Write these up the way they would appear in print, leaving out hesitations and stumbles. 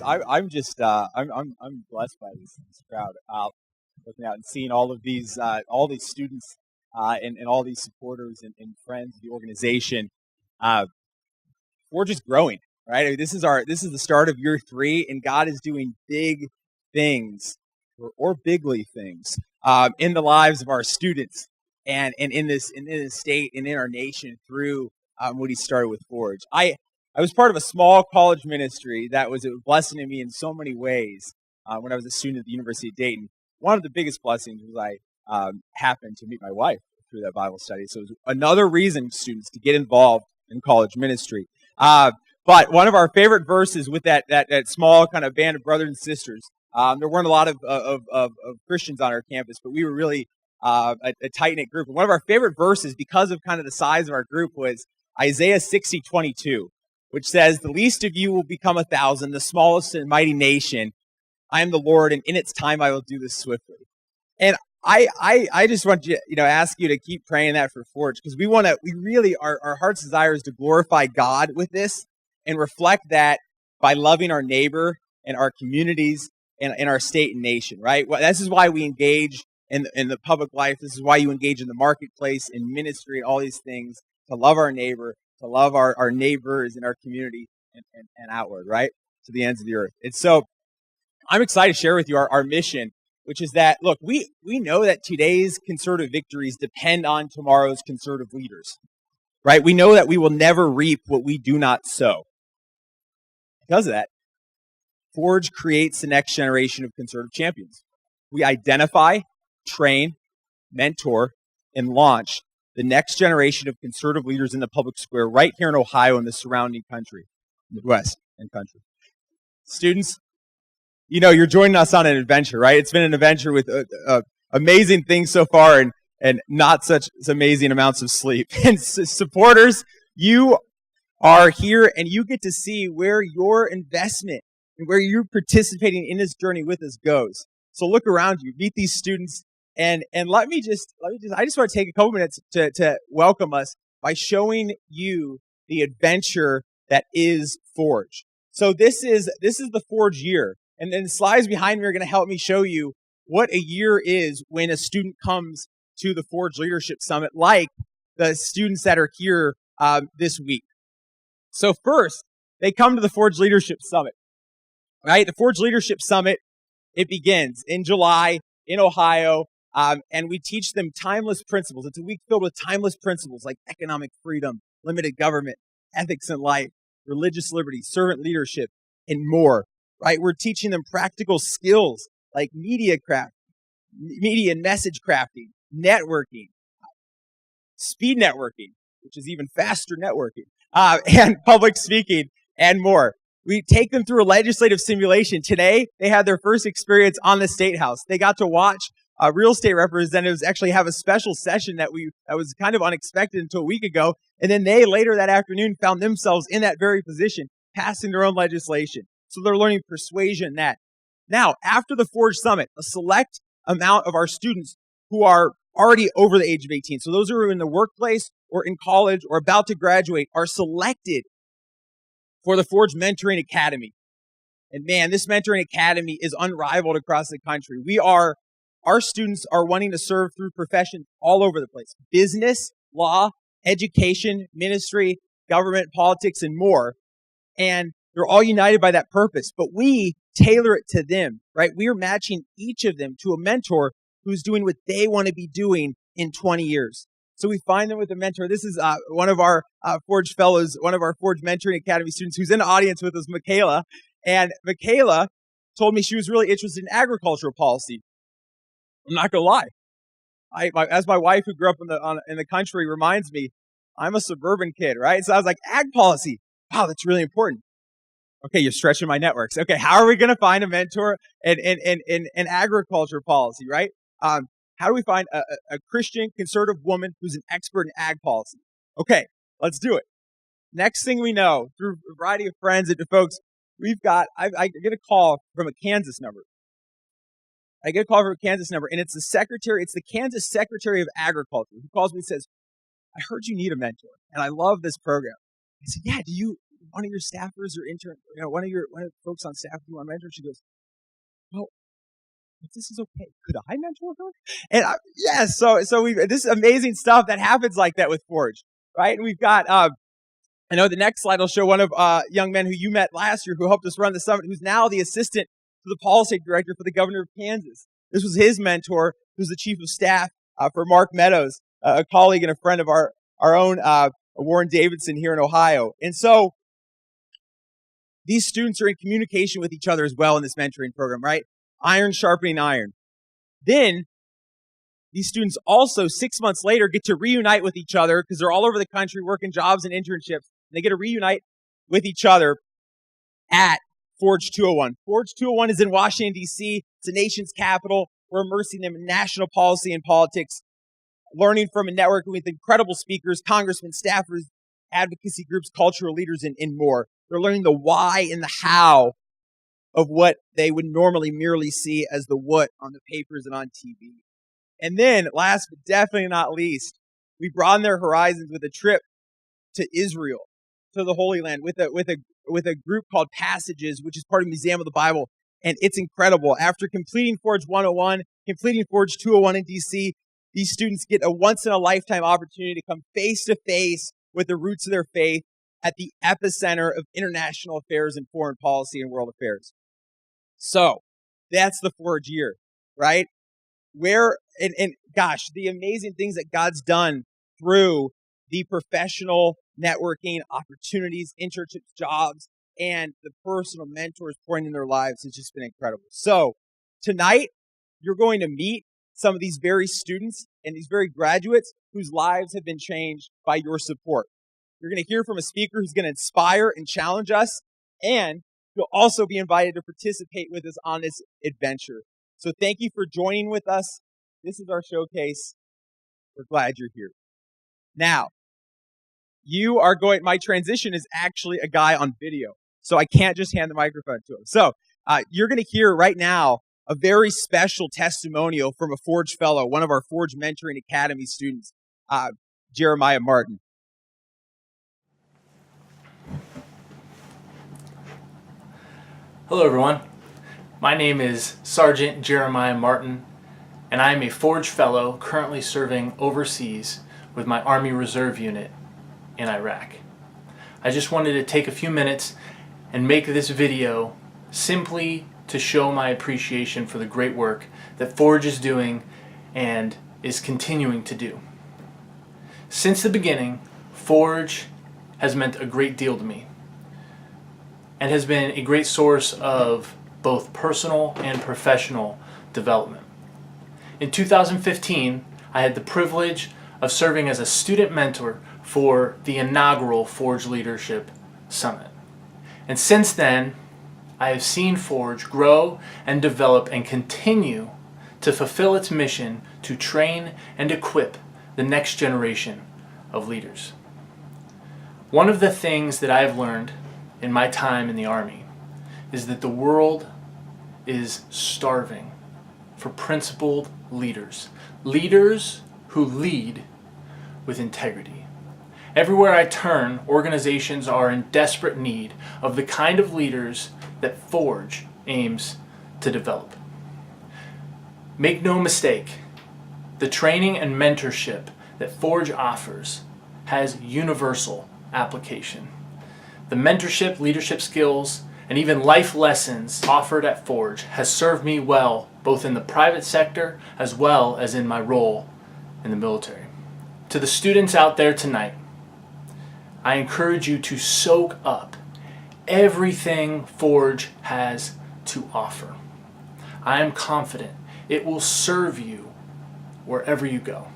I'm just I'm blessed by this crowd. Looking out and seeing all these students and all these supporters and friends of the organization. Uh, we're just growing, right? I mean, this is the start of year 3, and God is doing big things or bigly things in the lives of our students and in this state and in our nation through what He started with Forge. I was part of a small college ministry that was a blessing to me in so many ways when I was a student at the University of Dayton. One of the biggest blessings was I happened to meet my wife through that Bible study. So it was another reason, students, to get involved in college ministry. But one of our favorite verses with that small kind of band of brothers and sisters, there weren't a lot of Christians on our campus, but we were really a tight-knit group. And one of our favorite verses, because of kind of the size of our group, was Isaiah 60:22, which says, "The least of you will become 1,000, the smallest and mighty nation. I am the Lord, and in its time I will do this swiftly." And I just want to ask you to keep praying that for Forge, because we really our heart's desire is to glorify God with this and reflect that by loving our neighbor and our communities and our state and nation, right? Well, this is why we engage in the public life. This is why you engage in the marketplace, in ministry, and all these things, to love our neighbor, to love our neighbors in our community and outward, right? To the ends of the earth. And so I'm excited to share with you our mission, which is that, look, we know that today's conservative victories depend on tomorrow's conservative leaders, right? We know that we will never reap what we do not sow. Because of that, Forge creates the next generation of conservative champions. We identify, train, mentor, and launch the next generation of conservative leaders in the public square right here in Ohio and the surrounding country, Midwest and country. Students, you're joining us on an adventure, right? It's been an adventure with amazing things so far and not such amazing amounts of sleep. And supporters, you are here and you get to see where your investment and where you're participating in this journey with us goes. So look around you, meet these students, and I just want to take a couple minutes to welcome us by showing you the adventure that is Forge. So this is the Forge year. And then the slides behind me are going to help me show you what a year is when a student comes to the Forge Leadership Summit, like the students that are here this week. So first, they come to the Forge Leadership Summit, right? The Forge Leadership Summit, it begins in July in Ohio, and we teach them timeless principles. It's a week filled with timeless principles like economic freedom, limited government, ethics in life, religious liberty, servant leadership, and more. Right, we're teaching them practical skills like media and message crafting, networking, speed networking, which is even faster networking, and public speaking, and more. We take them through a legislative simulation. Today, they had their first experience on the State House. They got to watch real estate representatives actually have a special session that was kind of unexpected until a week ago, and then they later that afternoon found themselves in that very position, passing their own legislation. So they're learning persuasion in that. Now, after the Forge Summit, a select amount of our students who are already over the age of 18, so those who are in the workplace or in college or about to graduate, are selected for the Forge Mentoring Academy. And man, this Mentoring Academy is unrivaled across the country. Our students are wanting to serve through professions all over the place. Business, law, education, ministry, government, politics, and more. And they're all united by that purpose, but we tailor it to them, right? We are matching each of them to a mentor who's doing what they want to be doing in 20 years. So we find them with a mentor. This is one of our Forge fellows, one of our Forge Mentoring Academy students who's in the audience with us, Michaela. And Michaela told me she was really interested in agricultural policy. I'm not going to lie. As my wife who grew up in the country reminds me, I'm a suburban kid, right? So I was like, ag policy. Wow, that's really important. Okay, you're stretching my networks. Okay, how are we going to find a mentor in agriculture policy, right? How do we find a Christian conservative woman who's an expert in ag policy? Okay, let's do it. Next thing we know, through a variety of friends and folks, I get a call from a Kansas number. And it's the Kansas Secretary of Agriculture who calls me and says, "I heard you need a mentor, and I love this program." I said, "Yeah, one of your staffers or intern, one of the folks on staff who on mentor, she goes, well, if this is okay, could I mentor her? And yes, so this is amazing stuff that happens like that with Forge, right? And we've got, I know the next slide will show one of young men who you met last year who helped us run the summit, who's now the assistant to the policy director for the governor of Kansas. This was his mentor, who's the chief of staff for Mark Meadows, a colleague and a friend of our own Warren Davidson here in Ohio. And so these students are in communication with each other as well in this mentoring program, right? Iron sharpening iron. Then these students also 6 months later get to reunite with each other because they're all over the country working jobs and internships. And they get to reunite with each other at Forge 201. Forge 201 is in Washington, D.C. It's the nation's capital. We're immersing them in national policy and politics, learning from and networking with incredible speakers, congressmen, staffers, advocacy groups, cultural leaders, and more. They're learning the why and the how of what they would normally merely see as the what on the papers and on TV. And then, last but definitely not least, we broaden their horizons with a trip to Israel, to the Holy Land, with a group called Passages, which is part of the Museum of the Bible. And it's incredible. After completing Forge 101, completing Forge 201 in DC, these students get a once-in-a-lifetime opportunity to come face-to-face with the roots of their faith at the epicenter of international affairs and foreign policy and world affairs. So, that's the Forge year, right? Gosh, the amazing things that God's done through the professional networking opportunities, internships, jobs, and the personal mentors pouring in their lives has just been incredible. So, tonight, you're going to meet some of these very students and these very graduates whose lives have been changed by your support. You're going to hear from a speaker who's going to inspire and challenge us, and you'll also be invited to participate with us on this adventure. So thank you for joining with us. This is our showcase. We're glad you're here. Now, my transition is actually a guy on video, so I can't just hand the microphone to him. So you're going to hear right now a very special testimonial from a Forge fellow, one of our Forge Mentoring Academy students, Jeremiah Martin. Hello everyone, my name is Sergeant Jeremiah Martin, and I am a Forge Fellow currently serving overseas with my Army Reserve Unit in Iraq. I just wanted to take a few minutes and make this video simply to show my appreciation for the great work that Forge is doing and is continuing to do. Since the beginning, Forge has meant a great deal to me, and has been a great source of both personal and professional development. In 2015, I had the privilege of serving as a student mentor for the inaugural Forge Leadership Summit. And since then, I have seen Forge grow and develop and continue to fulfill its mission to train and equip the next generation of leaders. One of the things that I have learned in my time in the Army is that the world is starving for principled leaders. Leaders who lead with integrity. Everywhere I turn, organizations are in desperate need of the kind of leaders that Forge aims to develop. Make no mistake, the training and mentorship that Forge offers has universal application. The mentorship, leadership skills, and even life lessons offered at Forge has served me well, both in the private sector as well as in my role in the military. To the students out there tonight, I encourage you to soak up everything Forge has to offer. I am confident it will serve you wherever you go,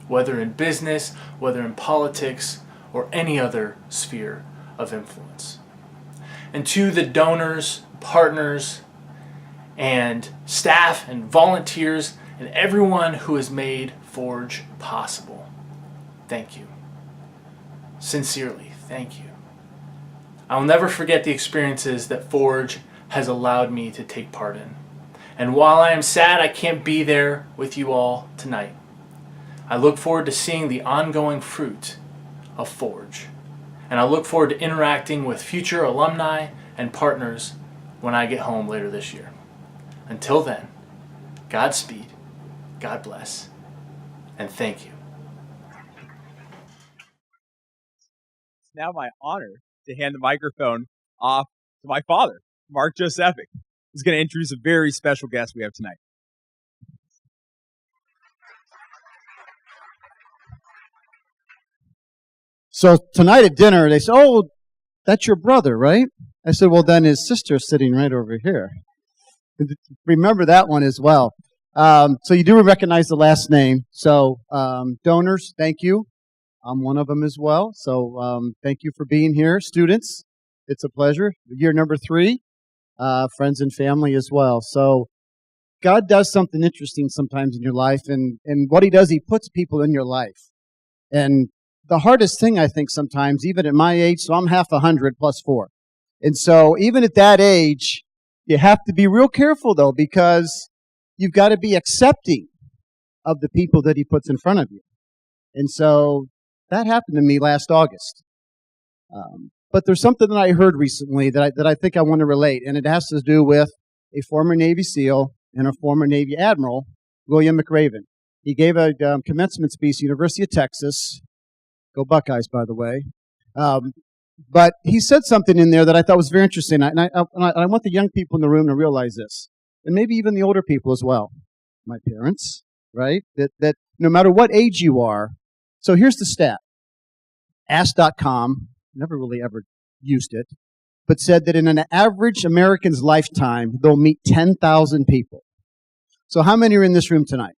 whether in business, whether in politics, or any other sphere of influence. And to the donors, partners, and staff and volunteers and everyone who has made Forge possible, thank you. Sincerely, thank you. I will never forget the experiences that Forge has allowed me to take part in. And while I am sad I can't be there with you all tonight, I look forward to seeing the ongoing fruit of Forge and I look forward to interacting with future alumni and partners when I get home later this year. Until then, Godspeed, God bless, and thank you. It's now my honor to hand the microphone off to my father, Mark Josephic, who's going to introduce a very special guest we have tonight. So tonight at dinner, they said, "Oh, that's your brother, right?" I said, "Well, then his sister's sitting right over here." Remember that one as well. So you do recognize the last name. So donors, thank you. I'm one of them as well. So thank you for being here. Students, it's a pleasure. Year number 3, friends and family as well. So God does something interesting sometimes in your life, and what He does, He puts people in your life. And the hardest thing, I think, sometimes, even at my age, so I'm half 100 plus 4. And so even at that age, you have to be real careful, though, because you've got to be accepting of the people that He puts in front of you. And so that happened to me last August. But there's something that I heard recently that I think I want to relate, and it has to do with a former Navy SEAL and a former Navy Admiral, William McRaven. He gave a commencement speech at the University of Texas. Go Buckeyes, by the way. But he said something in there that I thought was very interesting, and I want the young people in the room to realize this, and maybe even the older people as well, my parents, right? That no matter what age you are, so here's the stat. Ask.com, never really ever used it, but said that in an average American's lifetime, they'll meet 10,000 people. So how many are in this room tonight?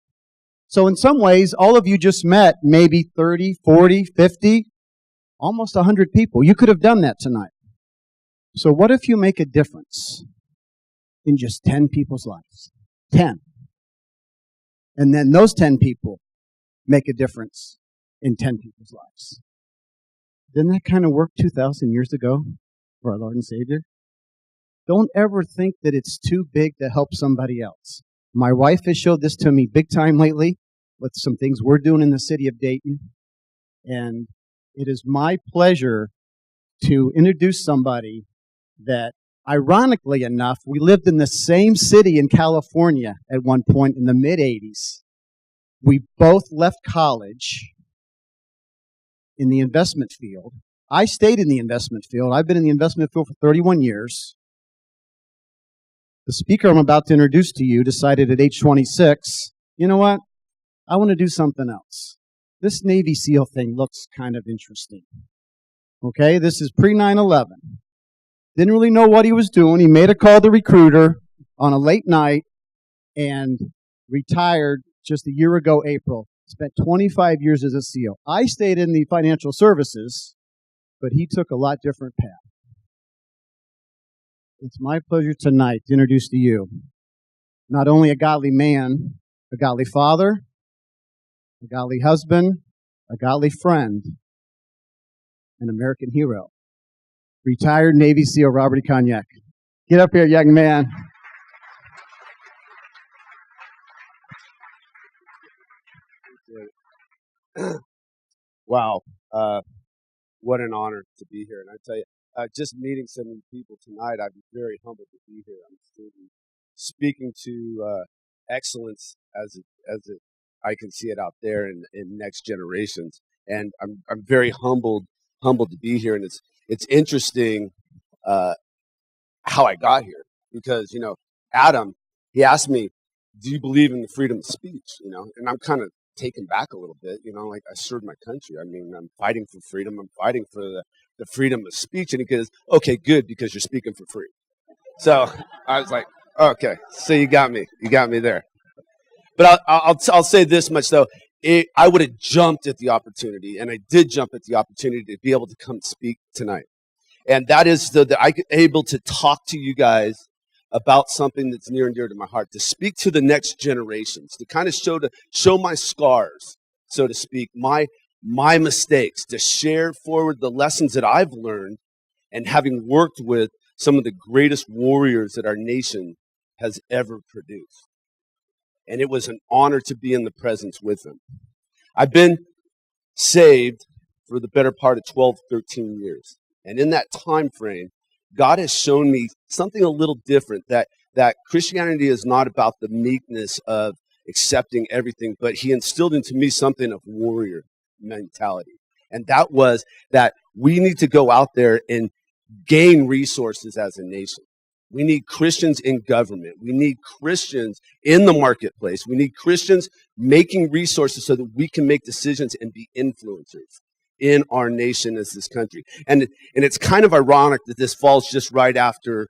So in some ways, all of you just met maybe 30, 40, 50, almost 100 people. You could have done that tonight. So what if you make a difference in just 10 people's lives? 10. And then those 10 people make a difference in 10 people's lives. Didn't that kind of work 2,000 years ago for our Lord and Savior? Don't ever think that it's too big to help somebody else. My wife has showed this to me big time lately with some things we're doing in the city of Dayton. And it is my pleasure to introduce somebody that, ironically enough, we lived in the same city in California at one point in the mid-'80s. We both left college in the investment field. I stayed in the investment field. I've been in the investment field for 31 years. The speaker I'm about to introduce to you decided at age 26, you know what? I want to do something else. This Navy SEAL thing looks kind of interesting. Okay, this is pre-9/11. Didn't really know what he was doing. He made a call to the recruiter on a late night and retired just a year ago, April. Spent 25 years as a SEAL. I stayed in the financial services, but he took a lot different path. It's my pleasure tonight to introduce to you not only a godly man, a godly father, a godly husband, a godly friend, an American hero, retired Navy SEAL Robert E. Cognac. Get up here, young man. Wow. What an honor to be here. And I tell you, just meeting so many people tonight, I'm very humbled to be here. I'm speaking to excellence as I can see it out there in next generations. And I'm very humbled to be here. And it's interesting how I got here, because, Adam, he asked me, do you believe in the freedom of speech? And I'm kind of taken back a little bit, like I served my country. I mean, I'm fighting for freedom. I'm fighting for the freedom of speech. And he goes, okay, good, because you're speaking for free. So I was like, okay, so you got me there. But I'll say this much though. I would have jumped at the opportunity, and I did jump at the opportunity to be able to come speak tonight. And that is that I'm able to talk to you guys about something that's near and dear to my heart, to speak to the next generations, to kind of show my scars, so to speak, my mistakes, to share forward the lessons that I've learned, and having worked with some of the greatest warriors that our nation has ever produced. And it was an honor to be in the presence with them. I've been saved for the better part of 12, 13 years. And in that time frame, God has shown me something a little different, that Christianity is not about the meekness of accepting everything, but he instilled into me something of warrior mentality. And that was that we need to go out there and gain resources as a nation. We need Christians in government. We need Christians in the marketplace. We need Christians making resources so that we can make decisions and be influencers in our nation as this country. And it's kind of ironic that this falls just right after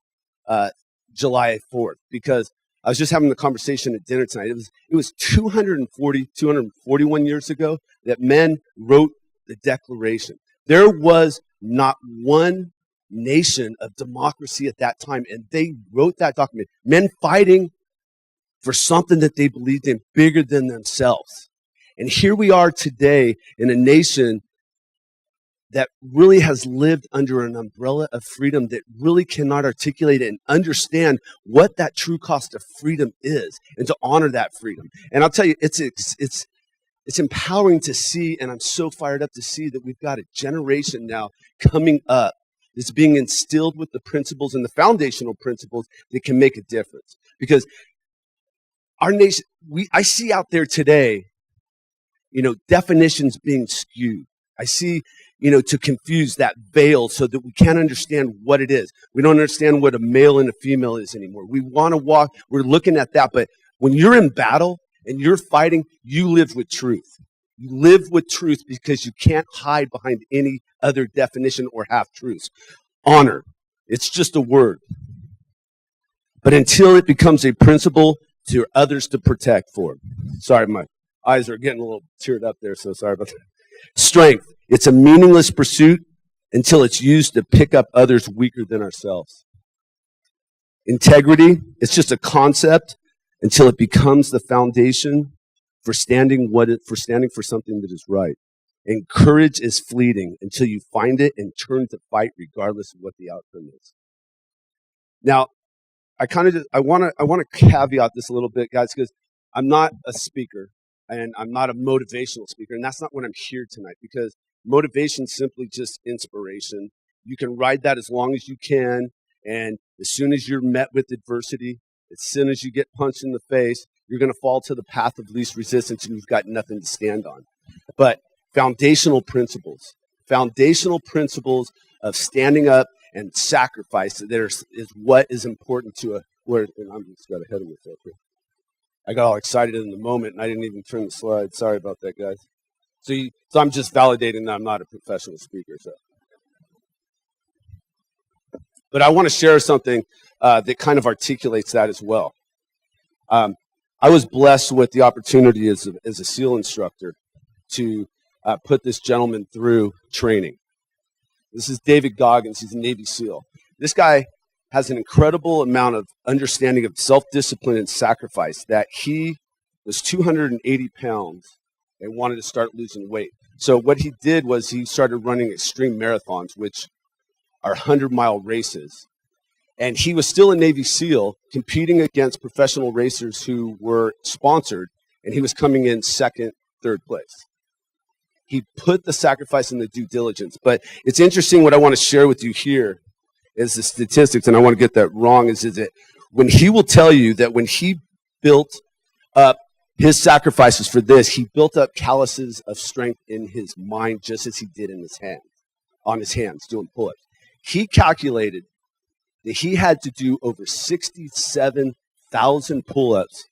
July 4th, because I was just having the conversation at dinner tonight. It was 241 years ago that men wrote the Declaration. There was not one nation of democracy at that time, and they wrote that document. Men fighting for something that they believed in bigger than themselves. And here we are today in a nation that really has lived under an umbrella of freedom that really cannot articulate and understand what that true cost of freedom is, and to honor that freedom. And I'll tell you, it's empowering to see, and I'm so fired up to see that we've got a generation now coming up that's being instilled with the principles and the foundational principles that can make a difference. Because our nation, I see out there today, definitions being skewed. I see, to confuse that veil so that we can't understand what it is. We don't understand what a male and a female is anymore. We want to we're looking at that, but when you're in battle and you're fighting, you live with truth. You live with truth because you can't hide behind any other definition or half-truths. Honor, it's just a word. But until it becomes a principle to others to protect for. Sorry, my eyes are getting a little teared up there, so sorry about that. Strength, it's a meaningless pursuit until it's used to pick up others weaker than ourselves. Integrity, it's just a concept until it becomes the foundation for standing for something that is right. And courage is fleeting until you find it and turn to fight regardless of what the outcome is. Now, I want to caveat this a little bit, guys, because I'm not a speaker and I'm not a motivational speaker, and that's not what I'm here tonight, because motivation is simply just inspiration. You can ride that as long as you can, and as soon as you're met with adversity, as soon as you get punched in the face, you're going to fall to the path of least resistance and you've got nothing to stand on. But foundational principles of standing up and sacrifice is what is important to and I'm just got ahead of myself here. I got all excited in the moment and I didn't even turn the slide. Sorry about that, guys. So I'm just validating that I'm not a professional speaker. But I want to share something that kind of articulates that as well. I was blessed with the opportunity as a SEAL instructor to put this gentleman through training. This is David Goggins. He's a Navy SEAL. This guy has an incredible amount of understanding of self-discipline and sacrifice, that he was 280 pounds and wanted to start losing weight. So what he did was he started running extreme marathons, which are 100-mile races. And he was still a Navy SEAL competing against professional racers who were sponsored, and he was coming in second, third place. He put the sacrifice and the due diligence. But it's interesting, what I want to share with you here is the statistics, and I want to get that wrong, is that when he will tell you that when he built up his sacrifices for this, he built up calluses of strength in his mind just as he did on his hands doing pull-ups. He calculated that he had to do over 67,000 pull-ups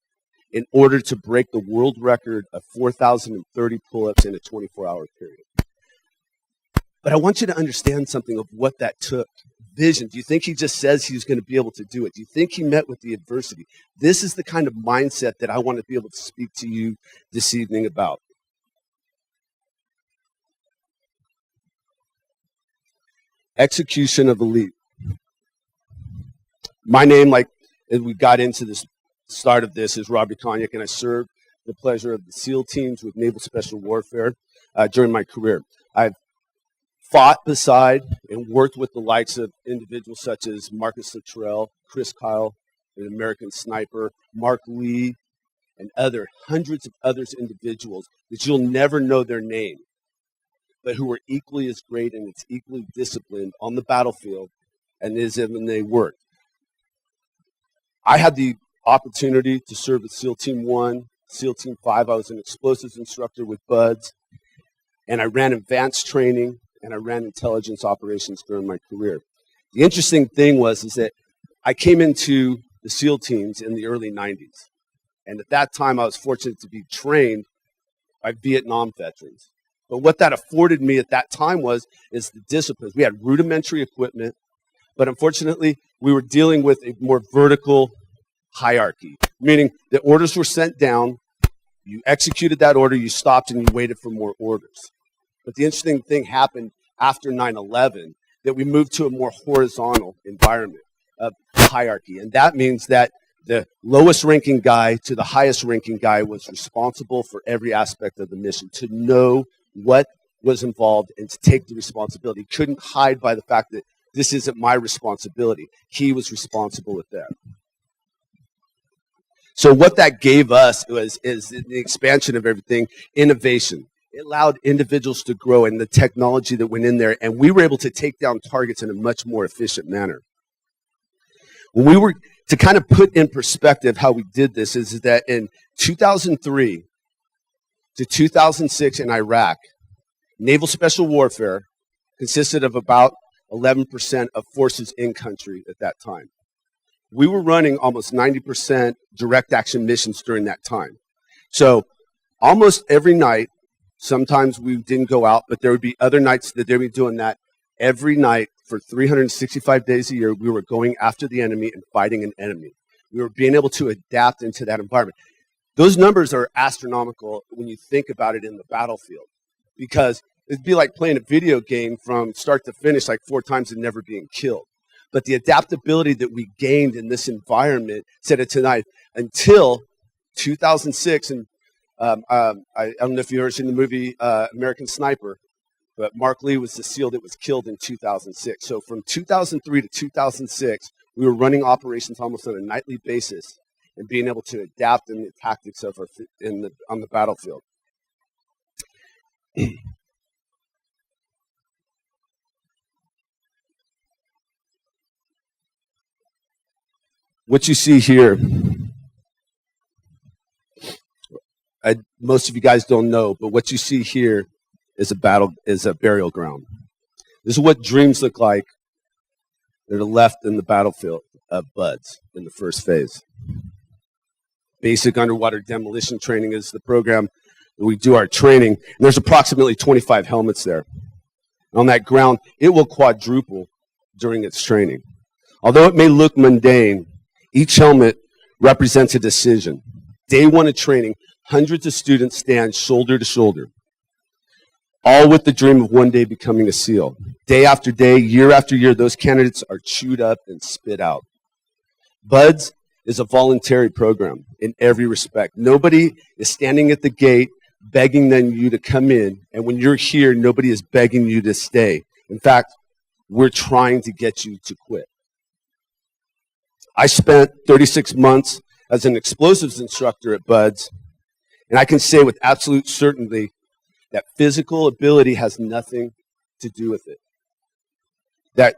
in order to break the world record of 4,030 pull-ups in a 24-hour period. But I want you to understand something of what that took. Vision. Do you think he just says he's going to be able to do it? Do you think he met with the adversity? This is the kind of mindset that I want to be able to speak to you this evening about. Execution of elite. My name, like as we got into this start of this, is Robbie Cognac, and I served the pleasure of the SEAL teams with Naval Special Warfare during my career. I've fought beside and worked with the likes of individuals such as Marcus Luttrell, Chris Kyle, an American sniper, Mark Lee, and hundreds of others individuals that you'll never know their name. but who are equally as great and it's equally disciplined on the battlefield and is when they work. I had the opportunity to serve with SEAL Team 1, SEAL Team 5. I was an explosives instructor with BUD/S, and I ran advanced training and I ran intelligence operations during my career. The interesting thing is that I came into the SEAL teams in the early 90s. And at that time, I was fortunate to be trained by Vietnam veterans. But what that afforded me at that time is the disciplines. We had rudimentary equipment, but unfortunately, we were dealing with a more vertical hierarchy, meaning the orders were sent down, you executed that order, you stopped, and you waited for more orders. But the interesting thing happened after 9/11, that we moved to a more horizontal environment of hierarchy. And that means that the lowest ranking guy to the highest ranking guy was responsible for every aspect of the mission, to know what was involved and to take the responsibility. Couldn't hide by the fact that this isn't my responsibility. He was responsible with that. So what that gave us is the expansion of everything, innovation. It allowed individuals to grow and the technology that went in there, and we were able to take down targets in a much more efficient manner. When we were to kind of put in perspective how we did this is that in 2003 to 2006 in Iraq, naval special warfare consisted of about 11% of forces in country at that time. We were running almost 90% direct action missions during that time. So almost every night, sometimes we didn't go out, but there would be other nights that they would be doing that. Every night for 365 days a year, we were going after the enemy and fighting an enemy. We were being able to adapt into that environment. Those numbers are astronomical when you think about it in the battlefield, because it'd be like playing a video game from start to finish like 4 times and never being killed. But the adaptability that we gained in this environment said it tonight until 2006. And I don't know if you've ever seen the movie American Sniper, but Mark Lee was the SEAL that was killed in 2006. So from 2003 to 2006, we were running operations almost on a nightly basis and being able to adapt in the tactics of on the battlefield. What you see here, most of you guys don't know, but what you see here is a burial ground. This is what dreams look like that are left in the battlefield of BUD/S in the first phase. Basic underwater demolition training is the program that we do our training. And there's approximately 25 helmets there. And on that ground, it will quadruple during its training. Although it may look mundane, each helmet represents a decision. Day 1 of training, hundreds of students stand shoulder to shoulder, all with the dream of one day becoming a SEAL. Day after day, year after year, those candidates are chewed up and spit out. BUD/S is a voluntary program in every respect. Nobody is standing at the gate begging you to come in, and when you're here, nobody is begging you to stay. In fact, we're trying to get you to quit. I spent 36 months as an explosives instructor at BUD/S, and I can say with absolute certainty that physical ability has nothing to do with it. That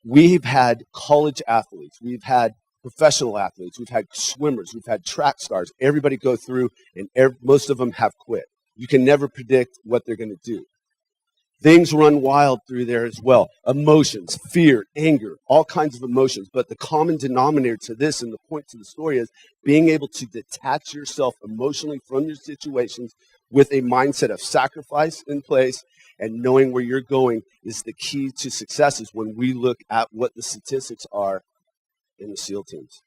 we've had college athletes, we've had professional athletes, we've had swimmers, we've had track stars, everybody go through, and most of them have quit. You can never predict what they're going to do. Things run wild through there as well. Emotions, fear, anger, all kinds of emotions. But the common denominator to this and the point to the story is being able to detach yourself emotionally from your situations with a mindset of sacrifice in place and knowing where you're going is the key to successes when we look at what the statistics are in the SEAL teams.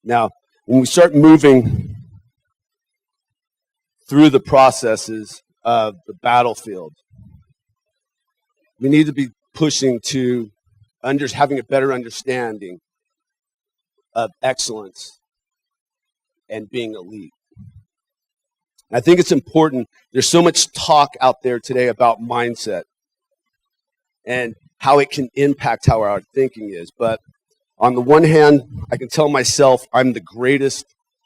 Now, when we start moving through the processes of the battlefield, we need to be pushing to having a better understanding of excellence and being elite. I think it's important. There's so much talk out there today about mindset and how it can impact how our thinking is. But on the one hand, I can tell myself I'm the greatest,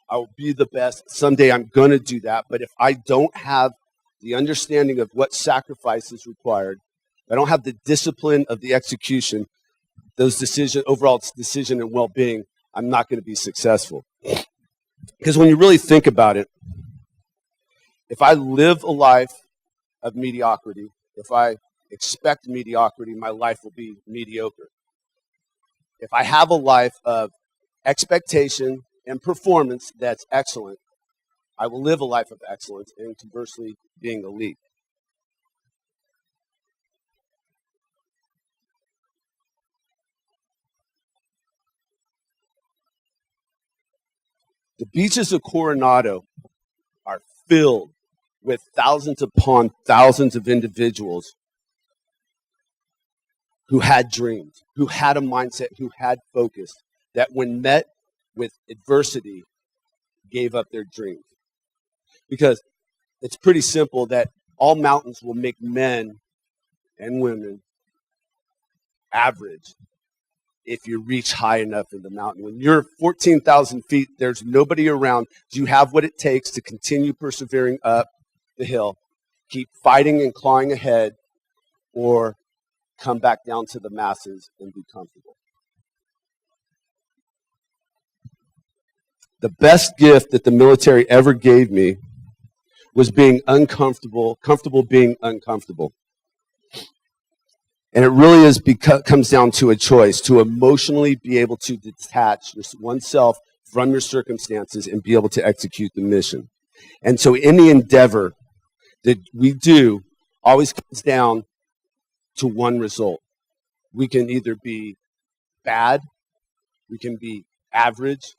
I will be the best. Someday I'm going to do that. But if I don't have the understanding of what sacrifice is required, if I don't have the discipline of the execution, overall decision and well-being, I'm not going to be successful. Because when you really think about it, if I live a life of mediocrity, if I expect mediocrity, my life will be mediocre. If I have a life of expectation and performance that's excellent, I will live a life of excellence and conversely being elite. The beaches of Coronado are filled with thousands upon thousands of individuals who had dreams, who had a mindset, who had focus, that when met with adversity, gave up their dreams. Because it's pretty simple that all mountains will make men and women average if you reach high enough in the mountain. When you're 14,000 feet, there's nobody around. Do you have what it takes to continue persevering up the hill, keep fighting and clawing ahead, or come back down to the masses and be comfortable? The best gift that the military ever gave me was being comfortable being uncomfortable. And it really comes down to a choice to emotionally be able to detach oneself from your circumstances and be able to execute the mission. And so any endeavor that we do always comes down to one result. We can either be bad, we can be average,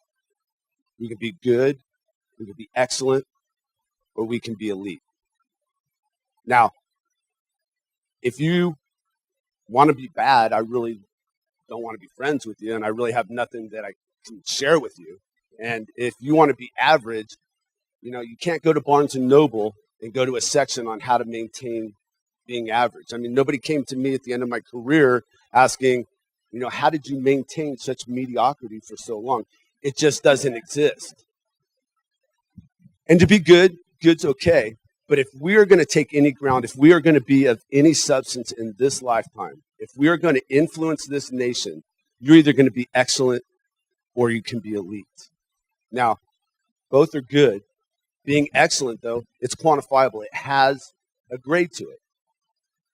we can be good, we can be excellent, or we can be elite. Now, if you want to be bad, I really don't want to be friends with you, and I really have nothing that I can share with you. And if you want to be average, you can't go to Barnes & Noble and go to a section on how to maintain being average. I mean, nobody came to me at the end of my career asking, how did you maintain such mediocrity for so long? It just doesn't exist. And to be good, good's okay. But if we are going to take any ground, if we are going to be of any substance in this lifetime, if we are going to influence this nation, you're either going to be excellent or you can be elite. Now, both are good. Being excellent, though, it's quantifiable. It has a grade to it,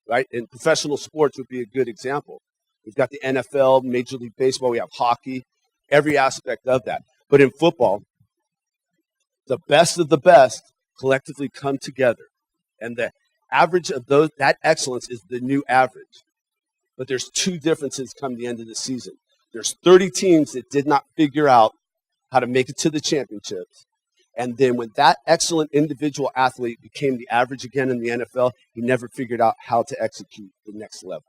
right? And professional sports would be a good example. We've got the NFL, Major League Baseball, we have hockey, every aspect of that. But in football, the best of the best collectively come together. And the average of that excellence is the new average. But there's two differences come the end of the season. There's 30 teams that did not figure out how to make it to the championships. And then when that excellent individual athlete became the average again in the NFL, he never figured out how to execute the next level.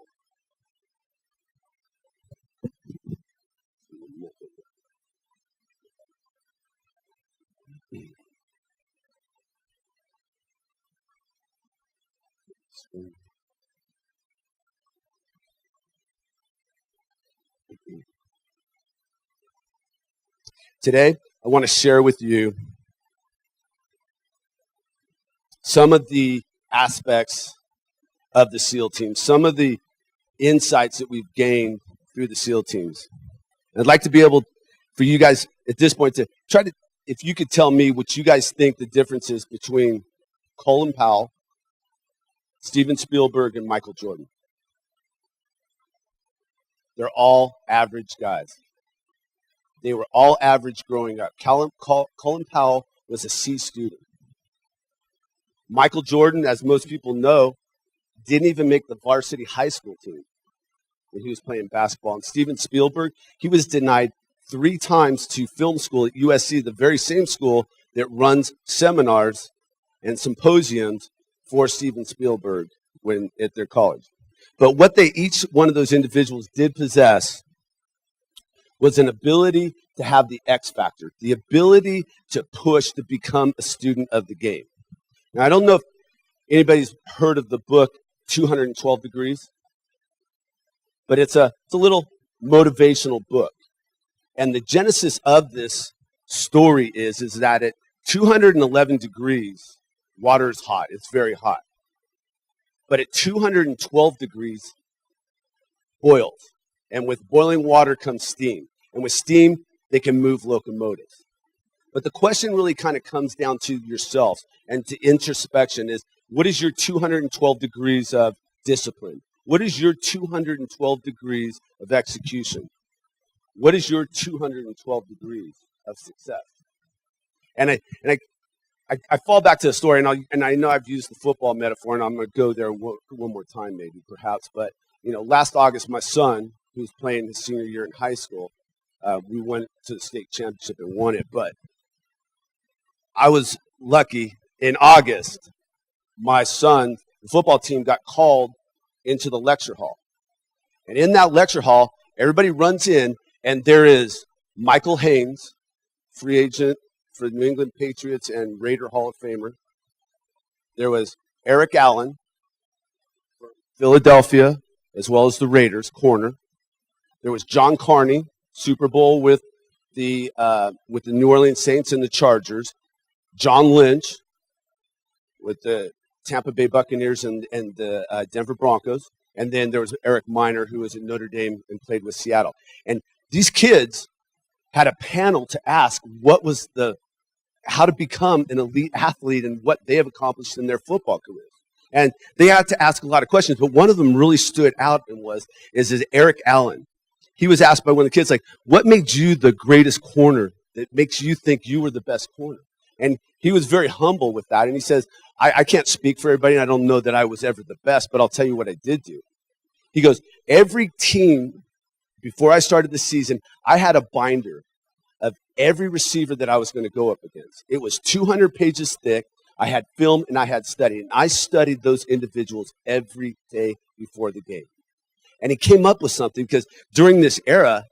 Today, I want to share with you some of the aspects of the SEAL team, some of the insights that we've gained through the SEAL teams. And I'd like to be able, for you guys at this point, to try to, if you could tell me what you guys think the difference is between Colin Powell, Steven Spielberg, and Michael Jordan. They're all average guys. They were all average growing up. Colin Powell was a C student. Michael Jordan, as most people know, didn't even make the varsity high school team when he was playing basketball. And Steven Spielberg, he was denied 3 times to film school at USC, the very same school that runs seminars and symposiums for Steven Spielberg at their college. But what each one of those individuals did possess was an ability to have the X factor, the ability to push to become a student of the game. Now, I don't know if anybody's heard of the book 212 Degrees, but it's a little motivational book. And the genesis of this story is that at 211 degrees, Water is hot. It's very hot. But at 212 degrees, boils. And with boiling water comes steam. And with steam, they can move locomotives. But the question really kind of comes down to yourself and to introspection is, what is your 212 degrees of discipline? What is your 212 degrees of execution? What is your 212 degrees of success? And I fall back to the story, and I know I've used the football metaphor, and I'm going to go there one more time maybe, perhaps. But, last August, my son, who's playing his senior year in high school, we went to the state championship and won it. But I was lucky. In August, my son, the football team, got called into the lecture hall. And in that lecture hall, everybody runs in, and there is Michael Haynes, free agent for the New England Patriots and Raider Hall of Famer. There was Eric Allen, from Philadelphia, as well as the Raiders, corner. There was John Carney, Super Bowl with the New Orleans Saints and the Chargers. John Lynch with the Tampa Bay Buccaneers and the Denver Broncos. And then there was Eric Miner, who was at Notre Dame and played with Seattle. And these kids had a panel to ask how to become an elite athlete and what they have accomplished in their football careers. And they had to ask a lot of questions, but one of them really stood out and is Eric Allen. He was asked by one of the kids, like, what made you the greatest corner that makes you think you were the best corner? And he was very humble with that. And he says, I can't speak for everybody, and I don't know that I was ever the best, but I'll tell you what I did do. He goes, every team, before I started the season, I had a binder of every receiver that I was going to go up against. It was 200 pages thick. I had film and I had study. And I studied those individuals every day before the game. And he came up with something because during this era,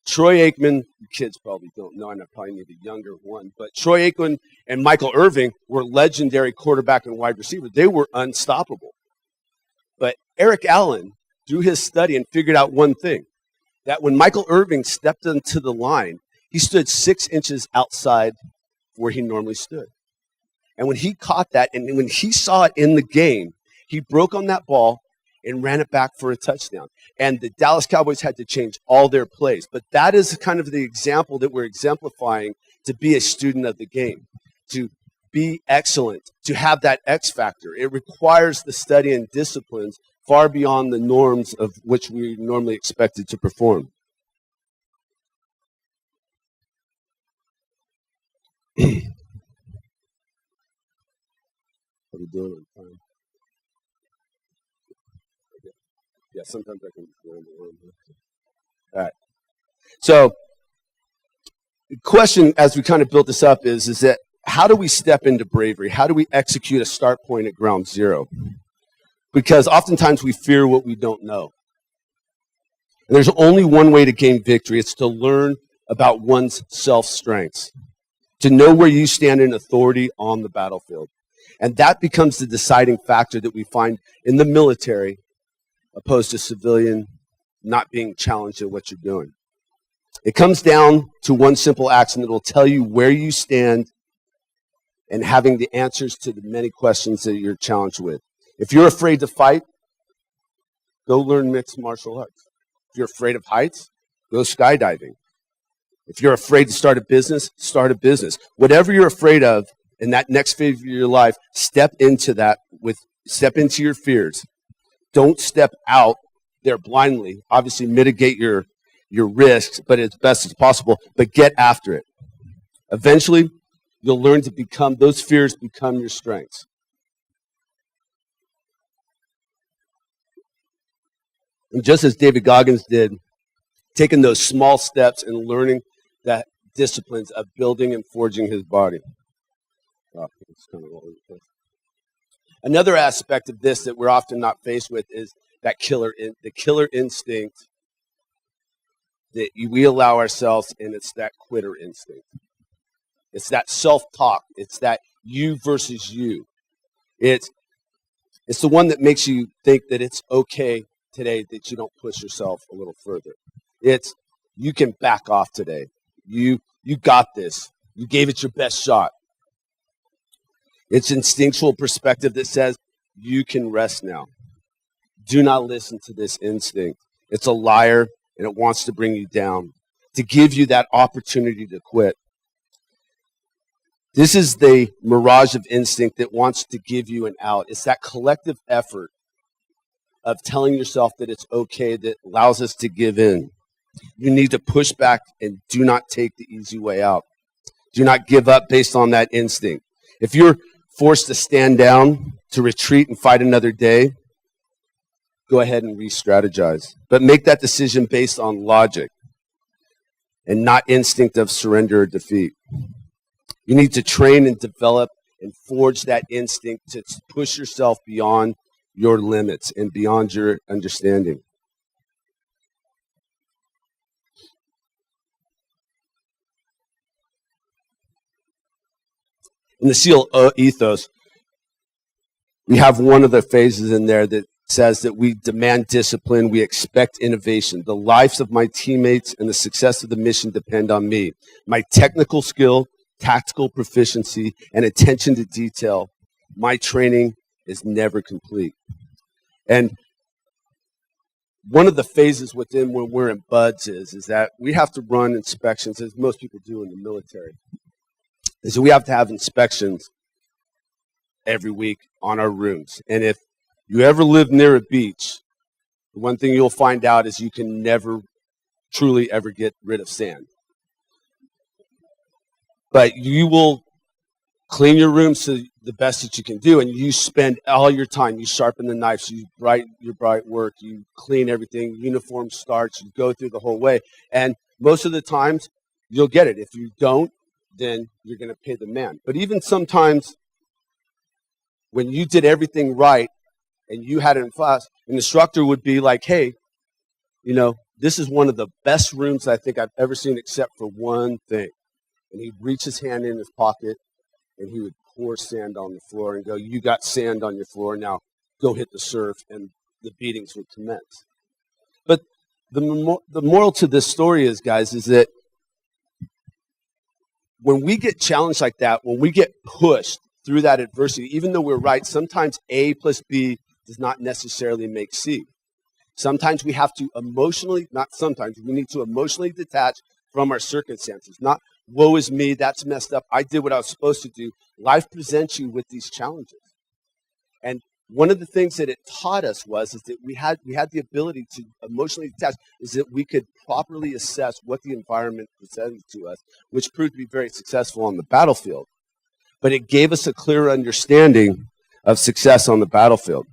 Troy Aikman, kids probably don't know, and I probably need a younger one, but Troy Aikman and Michael Irvin were legendary quarterback and wide receiver. They were unstoppable. But Eric Allen, through his study, and figured out one thing, that when Michael Irvin stepped into the line, he stood 6 inches outside where he normally stood. And when he caught that, and when he saw it in the game, he broke on that ball and ran it back for a touchdown. And the Dallas Cowboys had to change all their plays. But that is kind of the example that we're exemplifying to be a student of the game, to be excellent, to have that X factor. It requires the study and disciplines far beyond the norms of which we normally expected to perform. How are we doing on time? Yeah, sometimes I can just go in the room. All right. So the question as we kind of built this up is that how do we step into bravery? How do we execute a start point at ground zero? Because oftentimes we fear what we don't know. And there's only one way to gain victory. It's to learn about one's self-strengths, to know where you stand in authority on the battlefield. And that becomes the deciding factor that we find in the military opposed to civilian not being challenged in what you're doing. It comes down to one simple action that will tell you where you stand and having the answers to the many questions that you're challenged with. If you're afraid to fight, go learn mixed martial arts. If you're afraid of heights, go skydiving. If you're afraid to start a business, start a business. Whatever you're afraid of in that next phase of your life, step into your fears. Don't step out there blindly. Obviously, mitigate your risks, but as best as possible, but get after it. Eventually, you'll learn to become, those fears become your strengths. And just as David Goggins did, taking those small steps and learning that disciplines of building and forging his body. Oh, it's kind of all over the place. Another aspect of this that we're often not faced with is that the killer instinct that we allow ourselves, and it's that quitter instinct. It's that self-talk. It's that you versus you. It's the one that makes you think that it's okay today that you don't push yourself a little further. It's you can back off today. You got this. You gave it your best shot. It's instinctual perspective that says, you can rest now. Do not listen to this instinct. It's a liar, and it wants to bring you down, to give you that opportunity to quit. This is the mirage of instinct that wants to give you an out. It's that collective effort of telling yourself that it's okay that allows us to give in. You need to push back and do not take the easy way out. Do not give up based on that instinct. If you're forced to stand down, to retreat and fight another day, go ahead and re-strategize. But make that decision based on logic and not instinct of surrender or defeat. You need to train and develop and forge that instinct to push yourself beyond your limits and beyond your understanding. In the SEAL ethos, we have one of the phases in there that says that we demand discipline, we expect innovation. The lives of my teammates and the success of the mission depend on me. My technical skill, tactical proficiency, and attention to detail, my training is never complete. And one of the phases within when we're in BUD/S is that we have to run inspections, as most people do in the military. And so we have to have inspections every week on our rooms. And if you ever live near a beach, the one thing you'll find out is you can never truly ever get rid of sand. But you will clean your rooms to the best that you can do, and you spend all your time. You sharpen the knives, you bright work, you clean everything, uniform starts, you go through the whole way. And most of the times, you'll get it. If you don't, then you're going to pay the man. But even sometimes, when you did everything right and you had it in class, an instructor would be like, hey, this is one of the best rooms I think I've ever seen except for one thing. And he'd reach his hand in his pocket and he would pour sand on the floor and go, you got sand on your floor, now go hit the surf, and the beatings would commence. But the moral to this story is, guys, is that when we get challenged like that, when we get pushed through that adversity, even though we're right, sometimes A plus B does not necessarily make C. Sometimes we have to we need to emotionally detach from our circumstances. Not, woe is me, that's messed up, I did what I was supposed to do. Life presents you with these challenges. And one of the things that it taught us is that we had the ability to emotionally detach, is that we could properly assess what the environment presented to us, which proved to be very successful on the battlefield. But it gave us a clear understanding of success on the battlefield.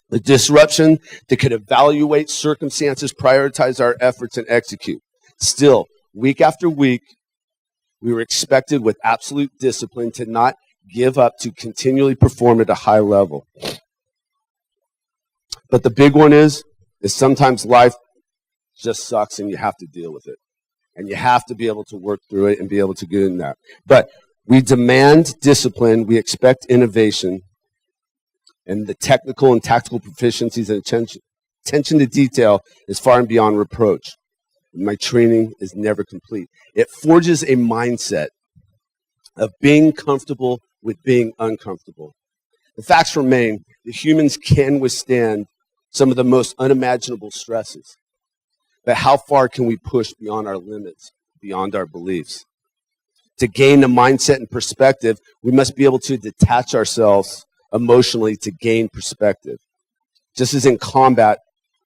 The disruption that could evaluate circumstances, prioritize our efforts, and execute. Still, week after week, we were expected with absolute discipline to not give up, to continually perform at a high level. But the big one is sometimes life just sucks and you have to deal with it. And you have to be able to work through it and be able to get in that. But we demand discipline, we expect innovation, and the technical and tactical proficiencies and attention to detail is far and beyond reproach. My training is never complete. It forges a mindset of being comfortable with being uncomfortable. The facts remain that humans can withstand some of the most unimaginable stresses. But how far can we push beyond our limits, beyond our beliefs? To gain a mindset and perspective, we must be able to detach ourselves emotionally to gain perspective. Just as in combat,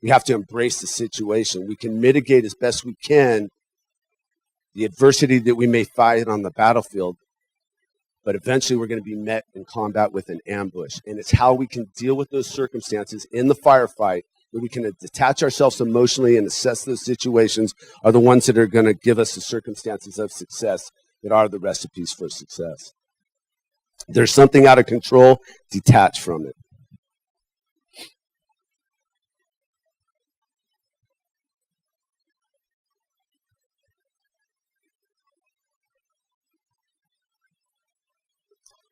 we have to embrace the situation. We can mitigate as best we can the adversity that we may fight on the battlefield, but eventually we're going to be met in combat with an ambush. And it's how we can deal with those circumstances in the firefight, that we can detach ourselves emotionally and assess those situations, are the ones that are going to give us the circumstances of success that are the recipes for success. There's something out of control, detach from it.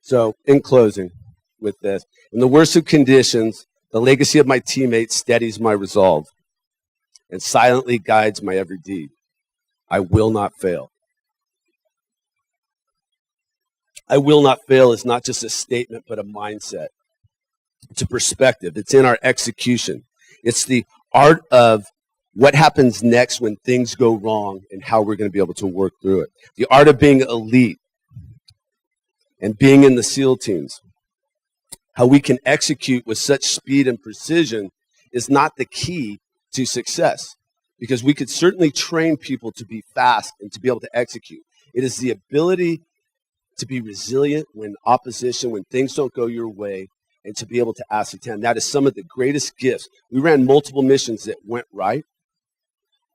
So, in closing with this, in the worst of conditions, the legacy of my teammates steadies my resolve and silently guides my every deed. I will not fail. I will not fail is not just a statement, but a mindset. It's a perspective. It's in our execution. It's the art of what happens next when things go wrong and how we're going to be able to work through it. The art of being elite and being in the SEAL teams. How we can execute with such speed and precision is not the key to success, because we could certainly train people to be fast and to be able to execute. It is the ability to be resilient when opposition, when things don't go your way, and to be able to ascertain. That is some of the greatest gifts. We ran multiple missions that went right,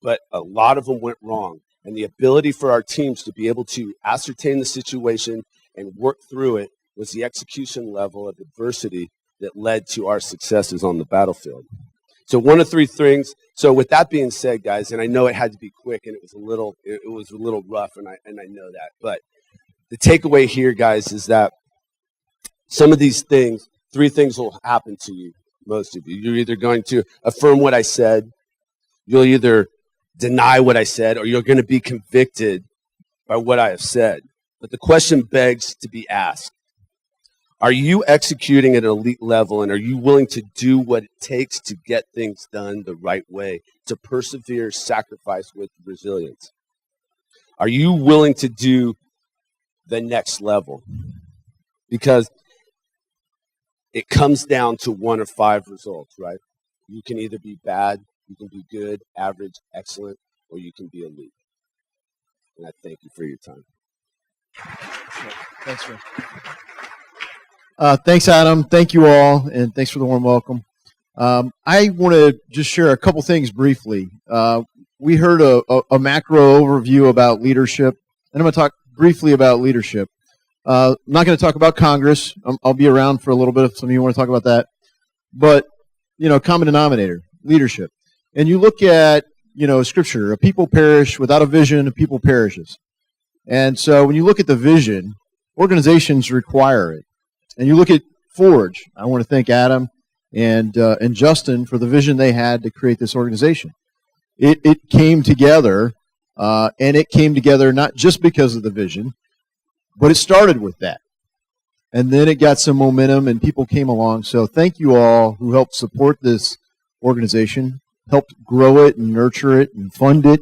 but a lot of them went wrong. And the ability for our teams to be able to ascertain the situation and work through it was the execution level of adversity that led to our successes on the battlefield. So one of three things. So with that being said, guys, and I know it had to be quick and it was a little rough, and I know that. But the takeaway here, guys, is that some of these things, three things will happen to you, most of you. You're either going to affirm what I said, you'll either deny what I said, or you're going to be convicted by what I have said. But the question begs to be asked. Are you executing at an elite level, and are you willing to do what it takes to get things done the right way, to persevere, sacrifice with resilience? Are you willing to do the next level? Because it comes down to one of five results, right? You can either be bad, you can be good, average, excellent, or you can be elite. And I thank you for your time. Thanks, Rick. Thanks, Adam. Thank you all, and thanks for the warm welcome. I want to just share a couple things briefly. We heard a macro overview about leadership, and I'm going to talk briefly about leadership. I'm not going to talk about Congress. I'll be around for a little bit if some of you want to talk about that. But, common denominator, leadership. And you look at, Scripture, a people perish without a vision, a people perishes. And so when you look at the vision, organizations require it. And you look at Forge. I want to thank Adam and Justin for the vision they had to create this organization. It came together, and it came together not just because of the vision, but it started with that. And then it got some momentum, and people came along. So thank you all who helped support this organization, helped grow it and nurture it and fund it,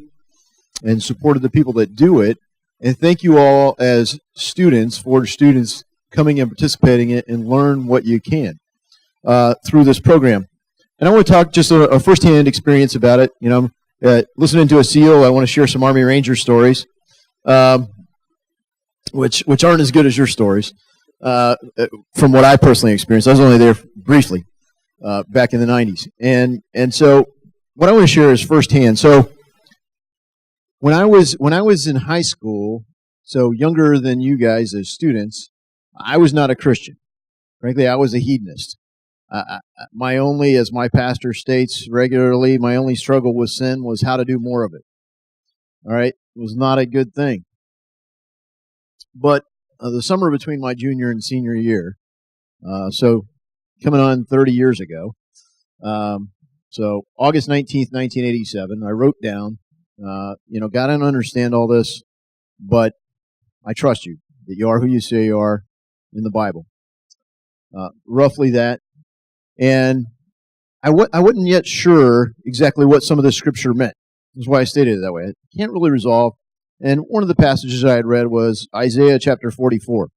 and supported the people that do it. And thank you all as students, Forge students, coming and participating in it and learn what you can through this program. And I want to talk just a firsthand experience about it. Listening to a SEAL, I want to share some Army Ranger stories, which aren't as good as your stories, from what I personally experienced. I was only there briefly back in the 90s. And so what I want to share is firsthand. So when I was in high school, so younger than you guys as students, I was not a Christian. Frankly, I was a hedonist. My only, as my pastor states regularly, my only struggle with sin was how to do more of it. All right? It was not a good thing. But the summer between my junior and senior year, so coming on 30 years ago, so August 19th, 1987, I wrote down, God, I don't understand all this, but I trust you, that you are who you say you are in the Bible. Roughly that. And I wasn't yet sure exactly what some of the scripture meant. That's why I stated it that way. I can't really resolve. And one of the passages I had read was Isaiah chapter 44.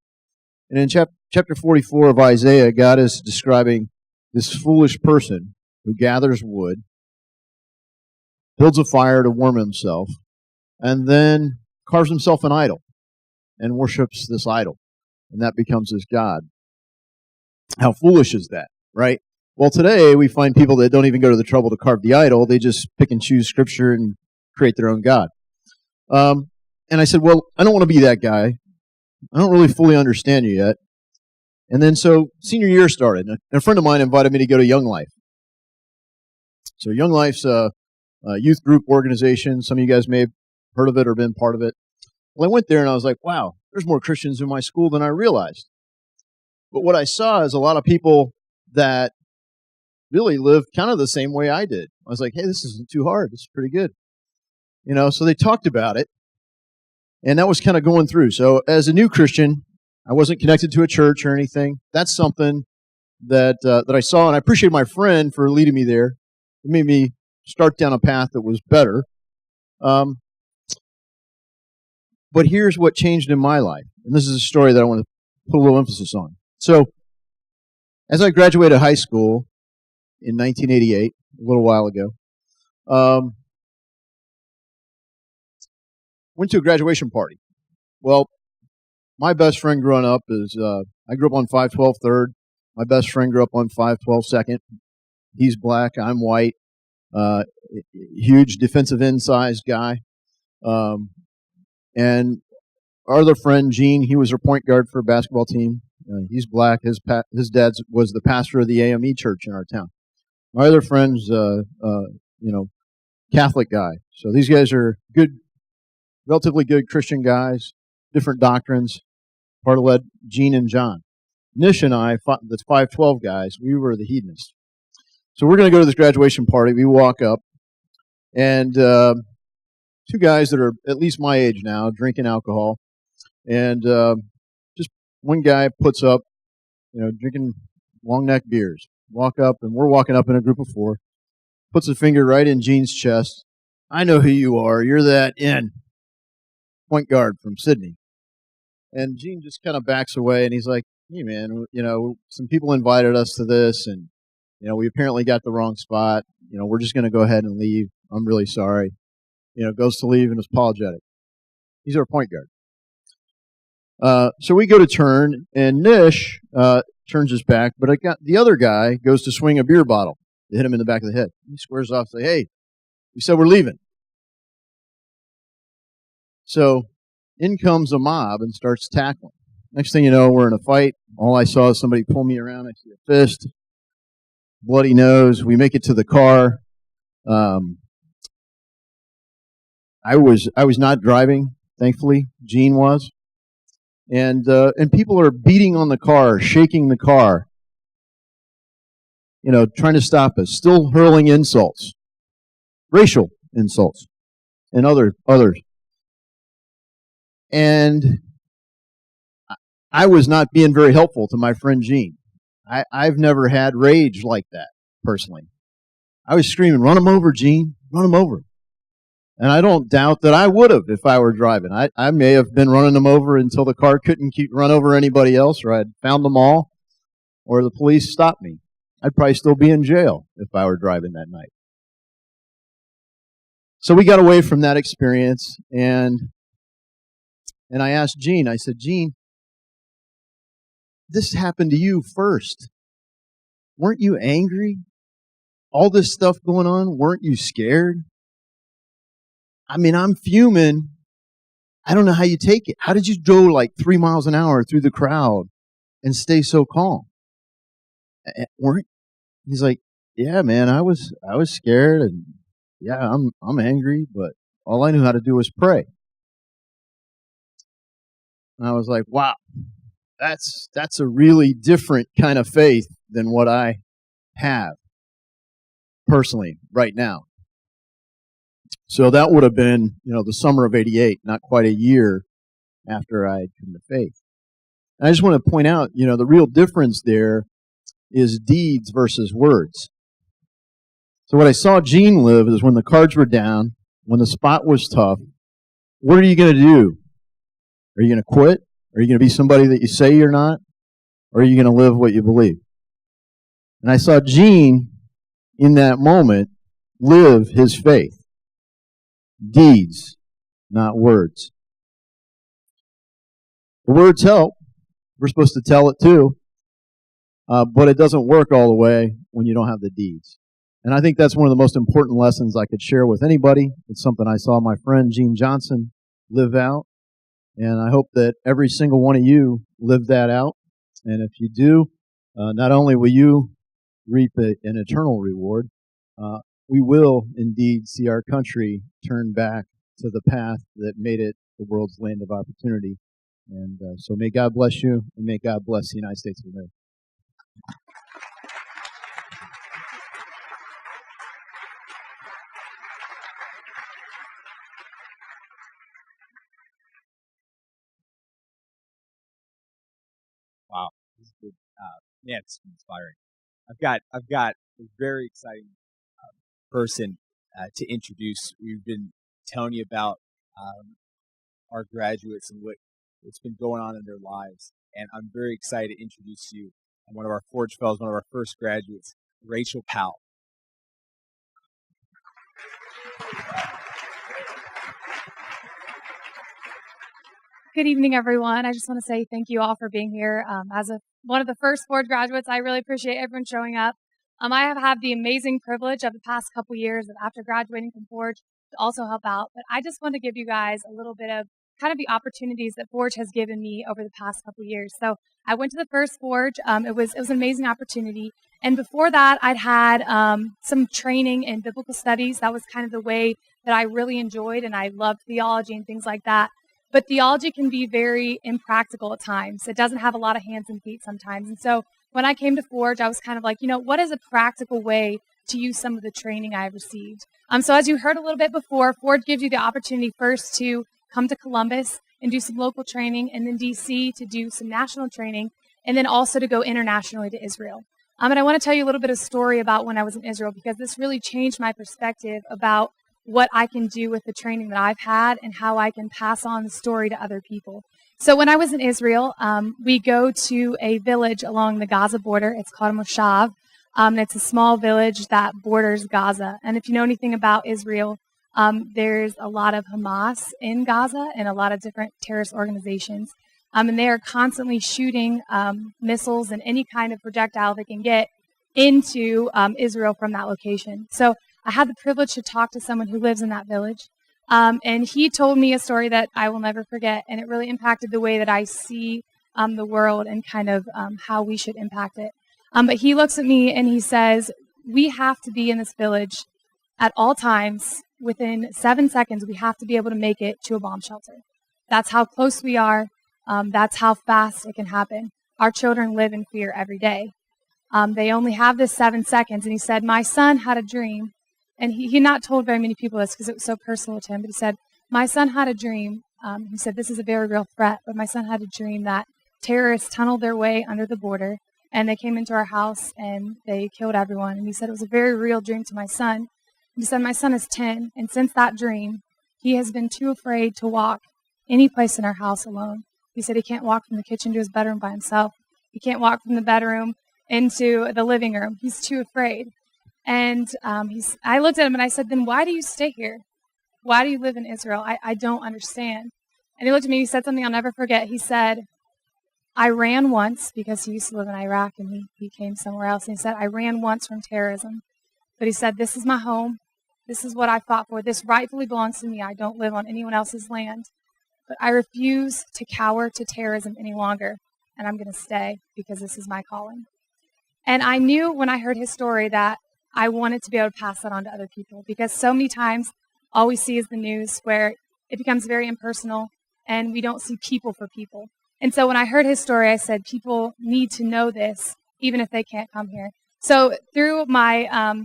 And in chapter 44 of Isaiah, God is describing this foolish person who gathers wood, builds a fire to warm himself, and then carves himself an idol and worships this idol. And that becomes his God. How foolish is that, right? Well, today we find people that don't even go to the trouble to carve the idol. They just pick and choose scripture and create their own God. And I said, well, I don't want to be that guy. I don't really fully understand you yet. And then so senior year started, and a friend of mine invited me to go to Young Life. So Young Life's a youth group organization. Some of you guys may have heard of it or been part of it. Well, I went there and I was like, wow, there's more Christians in my school than I realized. But what I saw is a lot of people that really lived kind of the same way I did. I was like, hey, this isn't too hard. This is pretty good. So they talked about it, and that was kind of going through. So as a new Christian, I wasn't connected to a church or anything. That's something that I saw, and I appreciate my friend for leading me there. It made me start down a path that was better. But here's what changed in my life, and this is a story that I want to put a little emphasis on. So, as I graduated high school in 1988, a little while ago, went to a graduation party. Well, my best friend growing up is, I grew up on 512 3rd. My best friend grew up on 512 2nd. He's black, I'm white. Huge defensive end sized guy. And our other friend, Gene, he was our point guard for a basketball team. He's black. His dad was the pastor of the AME church in our town. My other friend's, Catholic guy. So these guys are good, relatively good Christian guys, different doctrines. Part of led Gene and John. Nish and I, the 512 guys, we were the hedonists. So we're going to go to this graduation party. We walk up, and two guys that are at least my age now, drinking alcohol, and just one guy puts up, drinking long neck beers. Walk up, and we're walking up in a group of four. Puts a finger right in Gene's chest. I know who you are. You're that point guard from Sydney. And Gene just kind of backs away, and he's like, "Hey, man, some people invited us to this, and we apparently got the wrong spot. We're just going to go ahead and leave. I'm really sorry." Goes to leave and is apologetic. He's our point guard. So we go to turn, and Nish turns his back, but the other guy goes to swing a beer bottle to hit him in the back of the head. He squares off and says, "Hey, we said we're leaving." So in comes a mob and starts tackling. Next thing you know, we're in a fight. All I saw is somebody pull me around. I see a fist, bloody nose. We make it to the car. I was not driving, thankfully. Gene was. And people are beating on the car, shaking the car, trying to stop us, still hurling insults, racial insults, and others. And I was not being very helpful to my friend Gene. I've never had rage like that, personally. I was screaming, "Run him over, Gene, run him over." And I don't doubt that I would have if I were driving. I may have been running them over until the car couldn't run over anybody else, or I'd found them all, or the police stopped me. I'd probably still be in jail if I were driving that night. So we got away from that experience, and I asked Gene, I said, "Gene, this happened to you first. Weren't you angry? All this stuff going on, weren't you scared? I mean, I'm fuming. I don't know how you take it. How did you go like 3 miles an hour through the crowd and stay so calm?" He's like, "Yeah, man, I was scared, and yeah, I'm angry, but all I knew how to do was pray." And I was like, "Wow, that's a really different kind of faith than what I have personally right now." So that would have been, the summer of '88, not quite a year after I had come to faith. And I just want to point out, the real difference there is deeds versus words. So what I saw Gene live is when the cards were down, when the spot was tough, what are you going to do? Are you going to quit? Are you going to be somebody that you say you're not? Or are you going to live what you believe? And I saw Gene, in that moment, live his faith. Deeds, not words. The words help. We're supposed to tell it too. But it doesn't work all the way when you don't have the deeds. And I think that's one of the most important lessons I could share with anybody. It's something I saw my friend Gene Johnson live out. And I hope that every single one of you live that out. And if you do, not only will you reap an eternal reward, we will indeed see our country turn back to the path that made it the world's land of opportunity. And so may God bless you, and may God bless the United States of America. man, it's inspiring. I've got a very exciting person to introduce. We've been telling you about our graduates and what's been going on in their lives, and I'm very excited to introduce you one of our Forge Fellows, one of our first graduates, Rachel Powell. Good evening, everyone. I just want to say thank you all for being here. As one of the first Forge graduates, I really appreciate everyone showing up. I have had the amazing privilege of the past couple years of after graduating from Forge to also help out, but I just want to give you guys a little bit of kind of the opportunities that Forge has given me over the past couple years. So I went to the first Forge. It was an amazing opportunity. And before that, I'd had some training in biblical studies. That was kind of the way that I really enjoyed, and I loved theology and things like that. But theology can be very impractical at times. It doesn't have a lot of hands and feet sometimes. And so when I came to Forge, I was kind of like, what is a practical way to use some of the training I've received? So as you heard a little bit before, Forge gives you the opportunity first to come to Columbus and do some local training, and then DC to do some national training, and then also to go internationally to Israel. And I want to tell you a little bit of story about when I was in Israel, because this really changed my perspective about what I can do with the training that I've had and how I can pass on the story to other people. So when I was in Israel, we go to a village along the Gaza border. It's called Moshav. It's a small village that borders Gaza. And if you know anything about Israel, there's a lot of Hamas in Gaza and a lot of different terrorist organizations. And they are constantly shooting missiles and any kind of projectile they can get into Israel from that location. So I had the privilege to talk to someone who lives in that village. And he told me a story that I will never forget. And it really impacted the way that I see the world and kind of how we should impact it. But he looks at me and he says, we have to be in this village at all times. Within 7 seconds, we have to be able to make it to a bomb shelter. That's how close we are. That's how fast it can happen. Our children live in fear every day. They only have this 7 seconds. And he said, my son had a dream. And he not told very many people this because it was so personal to him. But he said, my son had a dream. He said, this is a very real threat. But my son had a dream that terrorists tunneled their way under the border. And they came into our house and they killed everyone. And he said, it was a very real dream to my son. He said, my son is 10, and since that dream, he has been too afraid to walk any place in our house alone. He said he can't walk from the kitchen to his bedroom by himself. He can't walk from the bedroom into the living room. He's too afraid. And I looked at him and I said, then why do you stay here? Why do you live in Israel? I don't understand. And he looked at me and he said something I'll never forget. He said, I ran once, because he used to live in Iraq and he came somewhere else. And he said, I ran once from terrorism. But he said, this is my home. This is what I fought for. This rightfully belongs to me. I don't live on anyone else's land. But I refuse to cower to terrorism any longer. And I'm going to stay because this is my calling. And I knew when I heard his story that I wanted to be able to pass that on to other people, because so many times all we see is the news where it becomes very impersonal and we don't see people for people. And so when I heard his story, I said, people need to know this, even if they can't come here. So through my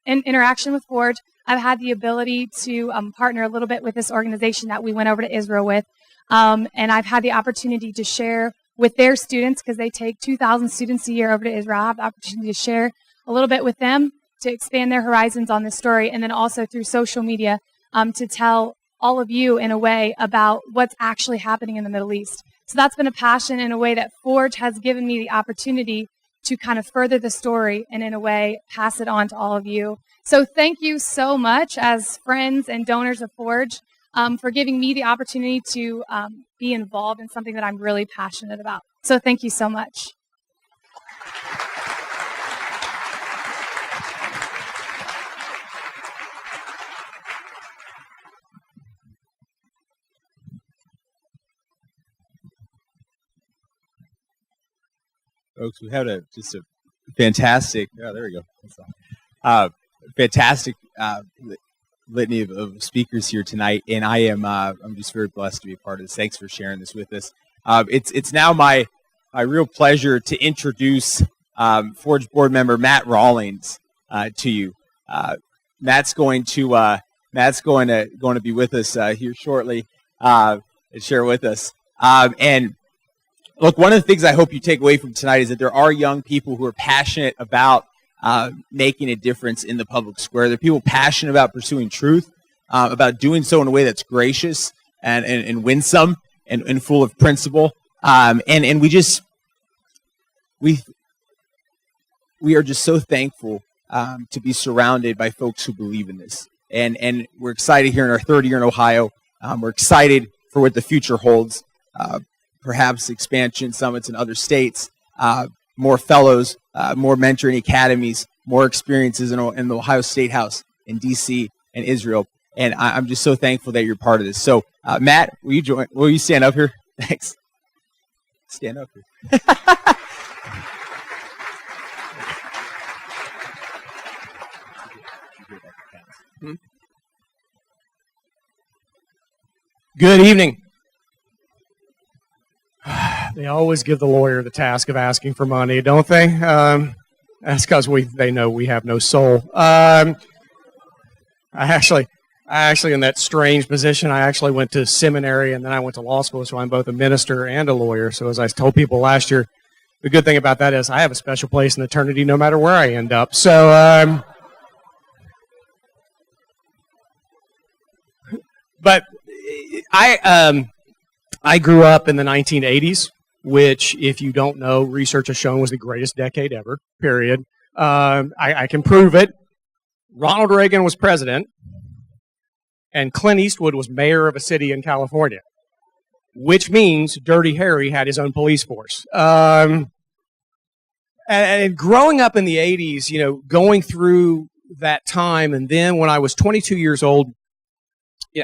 interaction with Forge, I've had the ability to partner a little bit with this organization that we went over to Israel with. And I've had the opportunity to share with their students, because they take 2,000 students a year over to Israel. I have the opportunity to share a little bit with them to expand their horizons on this story, and then also through social media to tell all of you in a way about what's actually happening in the Middle East. So that's been a passion in a way that Forge has given me the opportunity to kind of further the story and in a way pass it on to all of you. So thank you so much as friends and donors of Forge for giving me the opportunity to be involved in something that I'm really passionate about. So thank you so much. Folks, we had just a fantastic, there we go. Fantastic litany of speakers here tonight, and I'm just very blessed to be a part of this. Thanks for sharing this with us. It's now my real pleasure to introduce Forge board member Matt Rawlings to you. Matt's going to be with us here shortly and share with us. And Look, one of the things I hope you take away from tonight is that there are young people who are passionate about making a difference in the public square. There are people passionate about pursuing truth, about doing so in a way that's gracious and winsome and full of principle. And we are just so thankful to be surrounded by folks who believe in this. And we're excited here in our third year in Ohio. We're excited for what the future holds. Perhaps expansion summits in other states, more fellows, more mentoring academies, more experiences in the Ohio State House, in D.C., and Israel. And I'm just so thankful that you're part of this. So, Matt, will you stand up here? Thanks. Stand up here. Good evening. They always give the lawyer the task of asking for money, don't they? That's because they know we have no soul. I actually, in that strange position, I actually went to seminary and then I went to law school, so I'm both a minister and a lawyer. So as I told people last year, the good thing about that is I have a special place in eternity no matter where I end up. So, but I grew up in the 1980s, which, if you don't know, research has shown was the greatest decade ever, period. I can prove it. Ronald Reagan was president, and Clint Eastwood was mayor of a city in California, which means Dirty Harry had his own police force. And growing up in the 80s, going through that time, and then when I was 22 years old,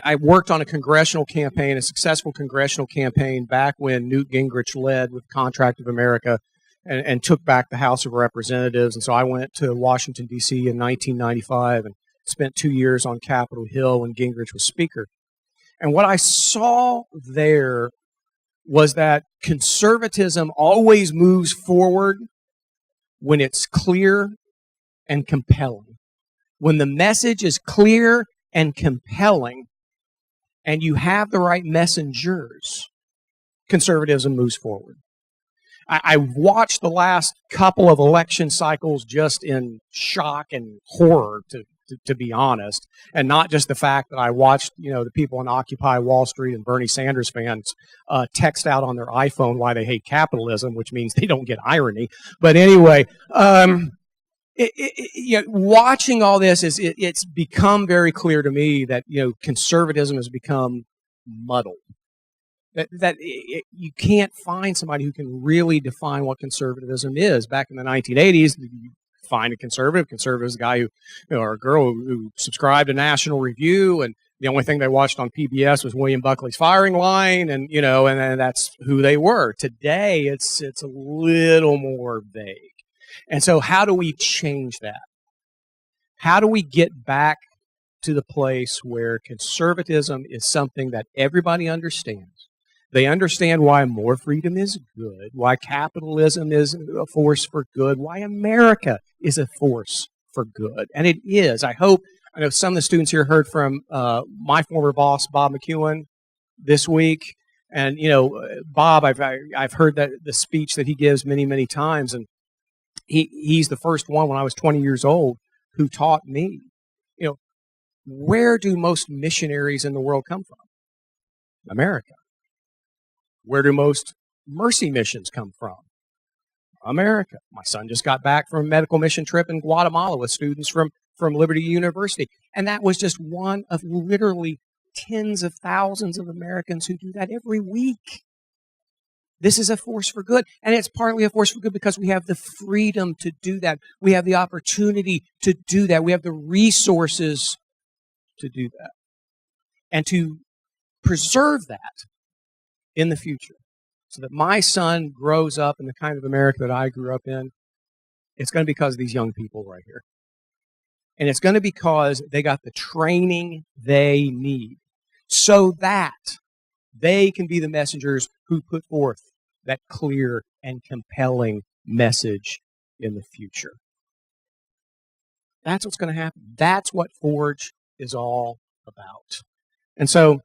I worked on a congressional campaign, a successful congressional campaign back when Newt Gingrich led with Contract of America and took back the House of Representatives. And so I went to Washington, D.C. in 1995 and spent 2 years on Capitol Hill when Gingrich was Speaker. And what I saw there was that conservatism always moves forward when it's clear and compelling. When the message is clear and compelling, and you have the right messengers, conservatism moves forward. I've watched the last couple of election cycles just in shock and horror, to be honest, and not just the fact that I watched, the people on Occupy Wall Street and Bernie Sanders fans text out on their iPhone why they hate capitalism, which means they don't get irony. But anyway, watching all this it's become very clear to me that conservatism has become muddled. That you can't find somebody who can really define what conservatism is. Back in the 1980s, you find a conservative. Conservative is a guy who, or a girl who subscribed to National Review, and the only thing they watched on PBS was William Buckley's Firing Line, and and that's who they were. Today, it's a little more vague. And so how do we change that? How do we get back to the place where conservatism is something that everybody understands? They understand why more freedom is good, why capitalism is a force for good, why America is a force for good. And it is. I know some of the students here heard from my former boss, Bob McEwen, this week. And, Bob, I've heard the speech that he gives many, many times. And he's the first one when I was 20 years old who taught me, where do most missionaries in the world come from? America. Where do most mercy missions come from? America. My son just got back from a medical mission trip in Guatemala with students from Liberty University. And that was just one of literally tens of thousands of Americans who do that every week. This is a force for good, and it's partly a force for good because we have the freedom to do that. We have the opportunity to do that. We have the resources to do that and to preserve that in the future so that my son grows up in the kind of America that I grew up in. It's going to be because of these young people right here. And it's going to be because they got the training they need so that they can be the messengers who put forth that clear and compelling message in the future. That's what's going to happen. That's what Forge is all about. And so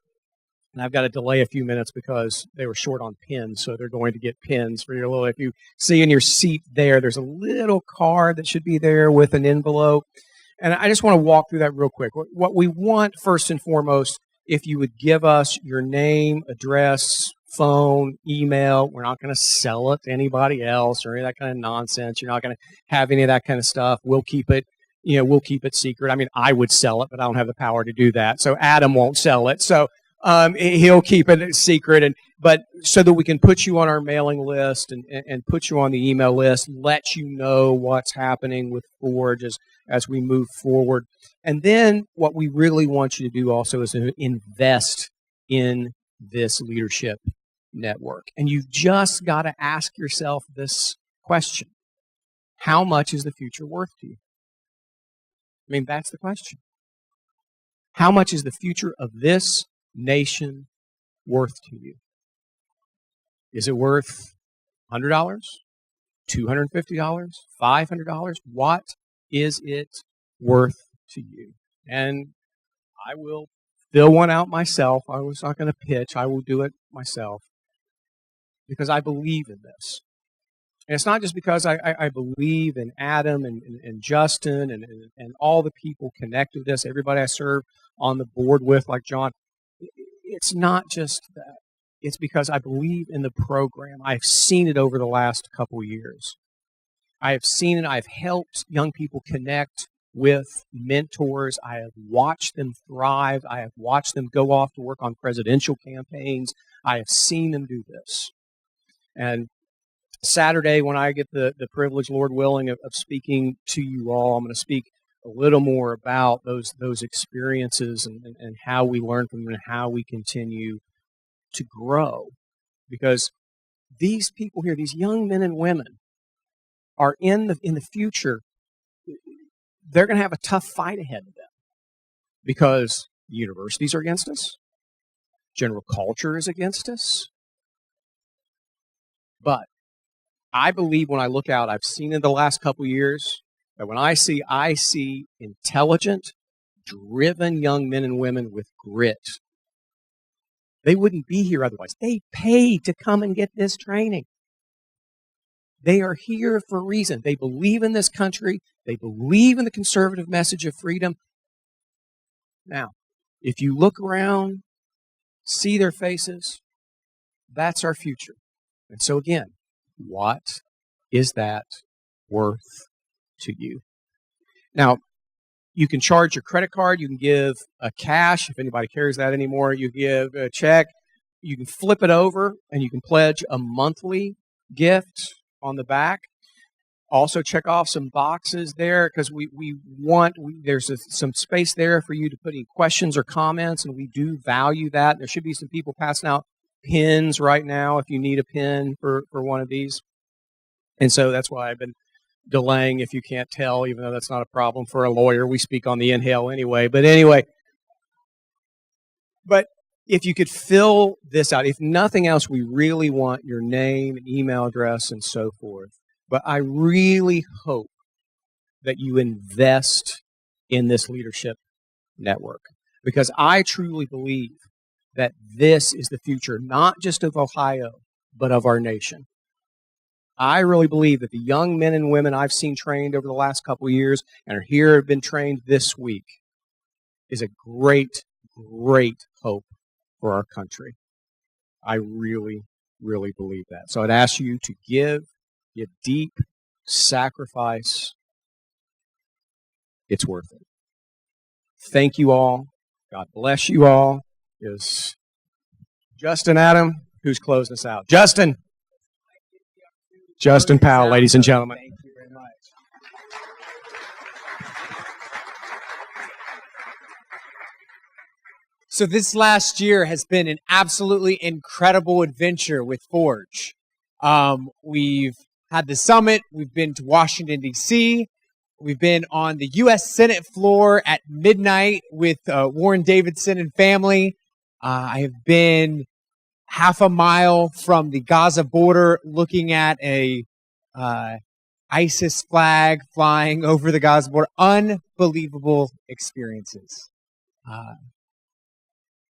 And I've got to delay a few minutes because they were short on pins, so they're going to get pins for your little. If you see in your seat there's a little card that should be there with an envelope. And I just want to walk through that real quick. What we want, first and foremost, if you would give us your name, address, phone, email. We're not going to sell it to anybody else or any of that kind of nonsense. You're not going to have any of that kind of stuff. We'll keep it, we'll keep it secret. I mean, I would sell it, but I don't have the power to do that. So Adam won't sell it. So he'll keep it secret, but so that we can put you on our mailing list and put you on the email list, let you know what's happening with Forge as we move forward. And then what we really want you to do also is to invest in this leadership network. And you've just got to ask yourself this question: how much is the future worth to you? I mean, that's the question. How much is the future of this nation worth to you? Is it worth $100, $250, $500? What is it worth to you? And I will fill one out myself. I was not going to pitch. I will do it myself because I believe in this. And it's not just because I believe in Adam and Justin and all the people connected to this, everybody I serve on the board with, like John. It's not just that. It's because I believe in the program. I've seen it over the last couple years. I have seen it. I've helped young people connect with mentors. I have watched them thrive. I have watched them go off to work on presidential campaigns. I have seen them do this. And Saturday, when I get the privilege, Lord willing, of speaking to you all, I'm going to speak a little more about those experiences and how we learn from them and how we continue to grow. Because these people here, these young men and women, are in the future, they're going to have a tough fight ahead of them. Because universities are against us. General culture is against us. But I believe when I look out, I've seen in the last couple years, that when I see intelligent, driven young men and women with grit. They wouldn't be here otherwise. They paid to come and get this training. They are here for a reason. They believe in this country. They believe in the conservative message of freedom. Now, if you look around, see their faces, that's our future. And so again, what is that worth to you? Now, you can charge your credit card. You can give a cash, if anybody carries that anymore. You give a check. You can flip it over, and you can pledge a monthly gift on the back. Also, check off some boxes there because there's some space there for you to put any questions or comments, and we do value that. There should be some people passing out pins right now if you need a pin for one of these. And so that's why I've been delaying, if you can't tell, even though that's not a problem for a lawyer. We speak on the inhale anyway. But if you could fill this out, if nothing else, we really want your name, email address, and so forth. But I really hope that you invest in this leadership network, because I truly believe that this is the future, not just of Ohio, but of our nation. I really believe that the young men and women I've seen trained over the last couple of years and are here, have been trained this week, is a great, great hope for our country. I really, really believe that. So I'd ask you to give deep sacrifice. It's worth it. Thank you all. God bless you all. Is Justin Adam, who's closing us out? Justin Powell, ladies and gentlemen. Thank you very much. So this last year has been an absolutely incredible adventure with Forge. We've had the summit. We've been to Washington, D.C. We've been on the U.S. Senate floor at midnight with Warren Davidson and family. I have been half a mile from the Gaza border looking at a ISIS flag flying over the Gaza border. Unbelievable experiences.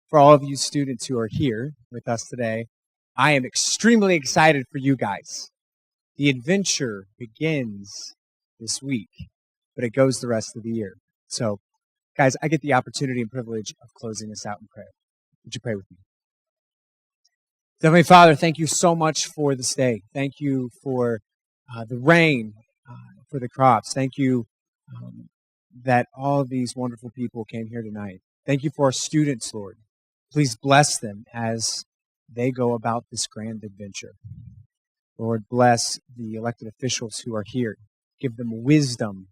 for all of you students who are here with us today. I am extremely excited for you guys. The adventure begins this week, but it goes the rest of the year. So, guys, I get the opportunity and privilege of closing this out in prayer. Would you pray with me? Heavenly Father, thank you so much for this day. Thank you for the rain, for the crops. Thank you that all of these wonderful people came here tonight. Thank you for our students, Lord. Please bless them as they go about this grand adventure. Lord, bless the elected officials who are here. Give them wisdom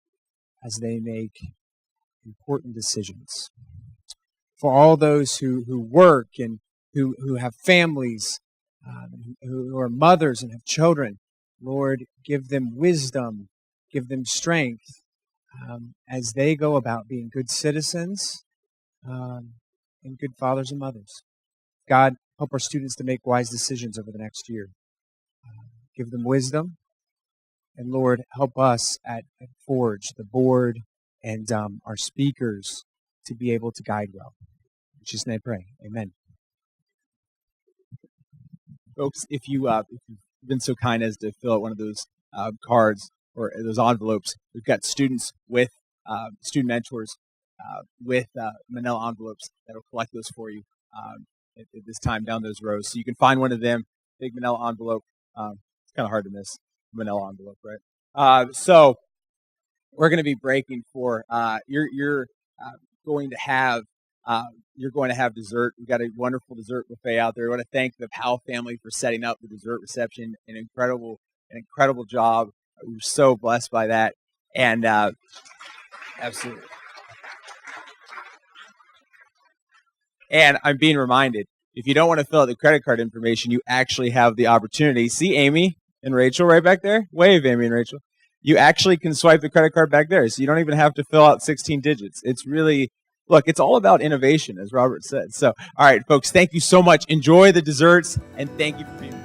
as they make important decisions. For all those who work and who have families, who are mothers and have children, Lord, give them wisdom, give them strength as they go about being good citizens and good fathers and mothers. God, help our students to make wise decisions over the next year. Give them wisdom. And Lord, help us at Forge, the board, and our speakers to be able to guide well. In Jesus' name I pray. Amen. Folks, if you've been so kind as to fill out one of those cards or those envelopes, we've got students with student mentors with manila envelopes that will collect those for you at this time down those rows. So you can find one of them, big manila envelope. It's kind of hard to miss manila envelope, right? So we're going to be breaking for you're going to have dessert. We've got a wonderful dessert buffet out there. I want to thank the Powell family for setting up the dessert reception. An incredible job. We were so blessed by that, and absolutely. And I'm being reminded, if you don't want to fill out the credit card information, you actually have the opportunity. See Amy and Rachel right back there? Wave, Amy and Rachel. You actually can swipe the credit card back there, so you don't even have to fill out 16 digits. It's really, look, it's all about innovation, as Robert said. So, all right, folks, thank you so much. Enjoy the desserts, and thank you for being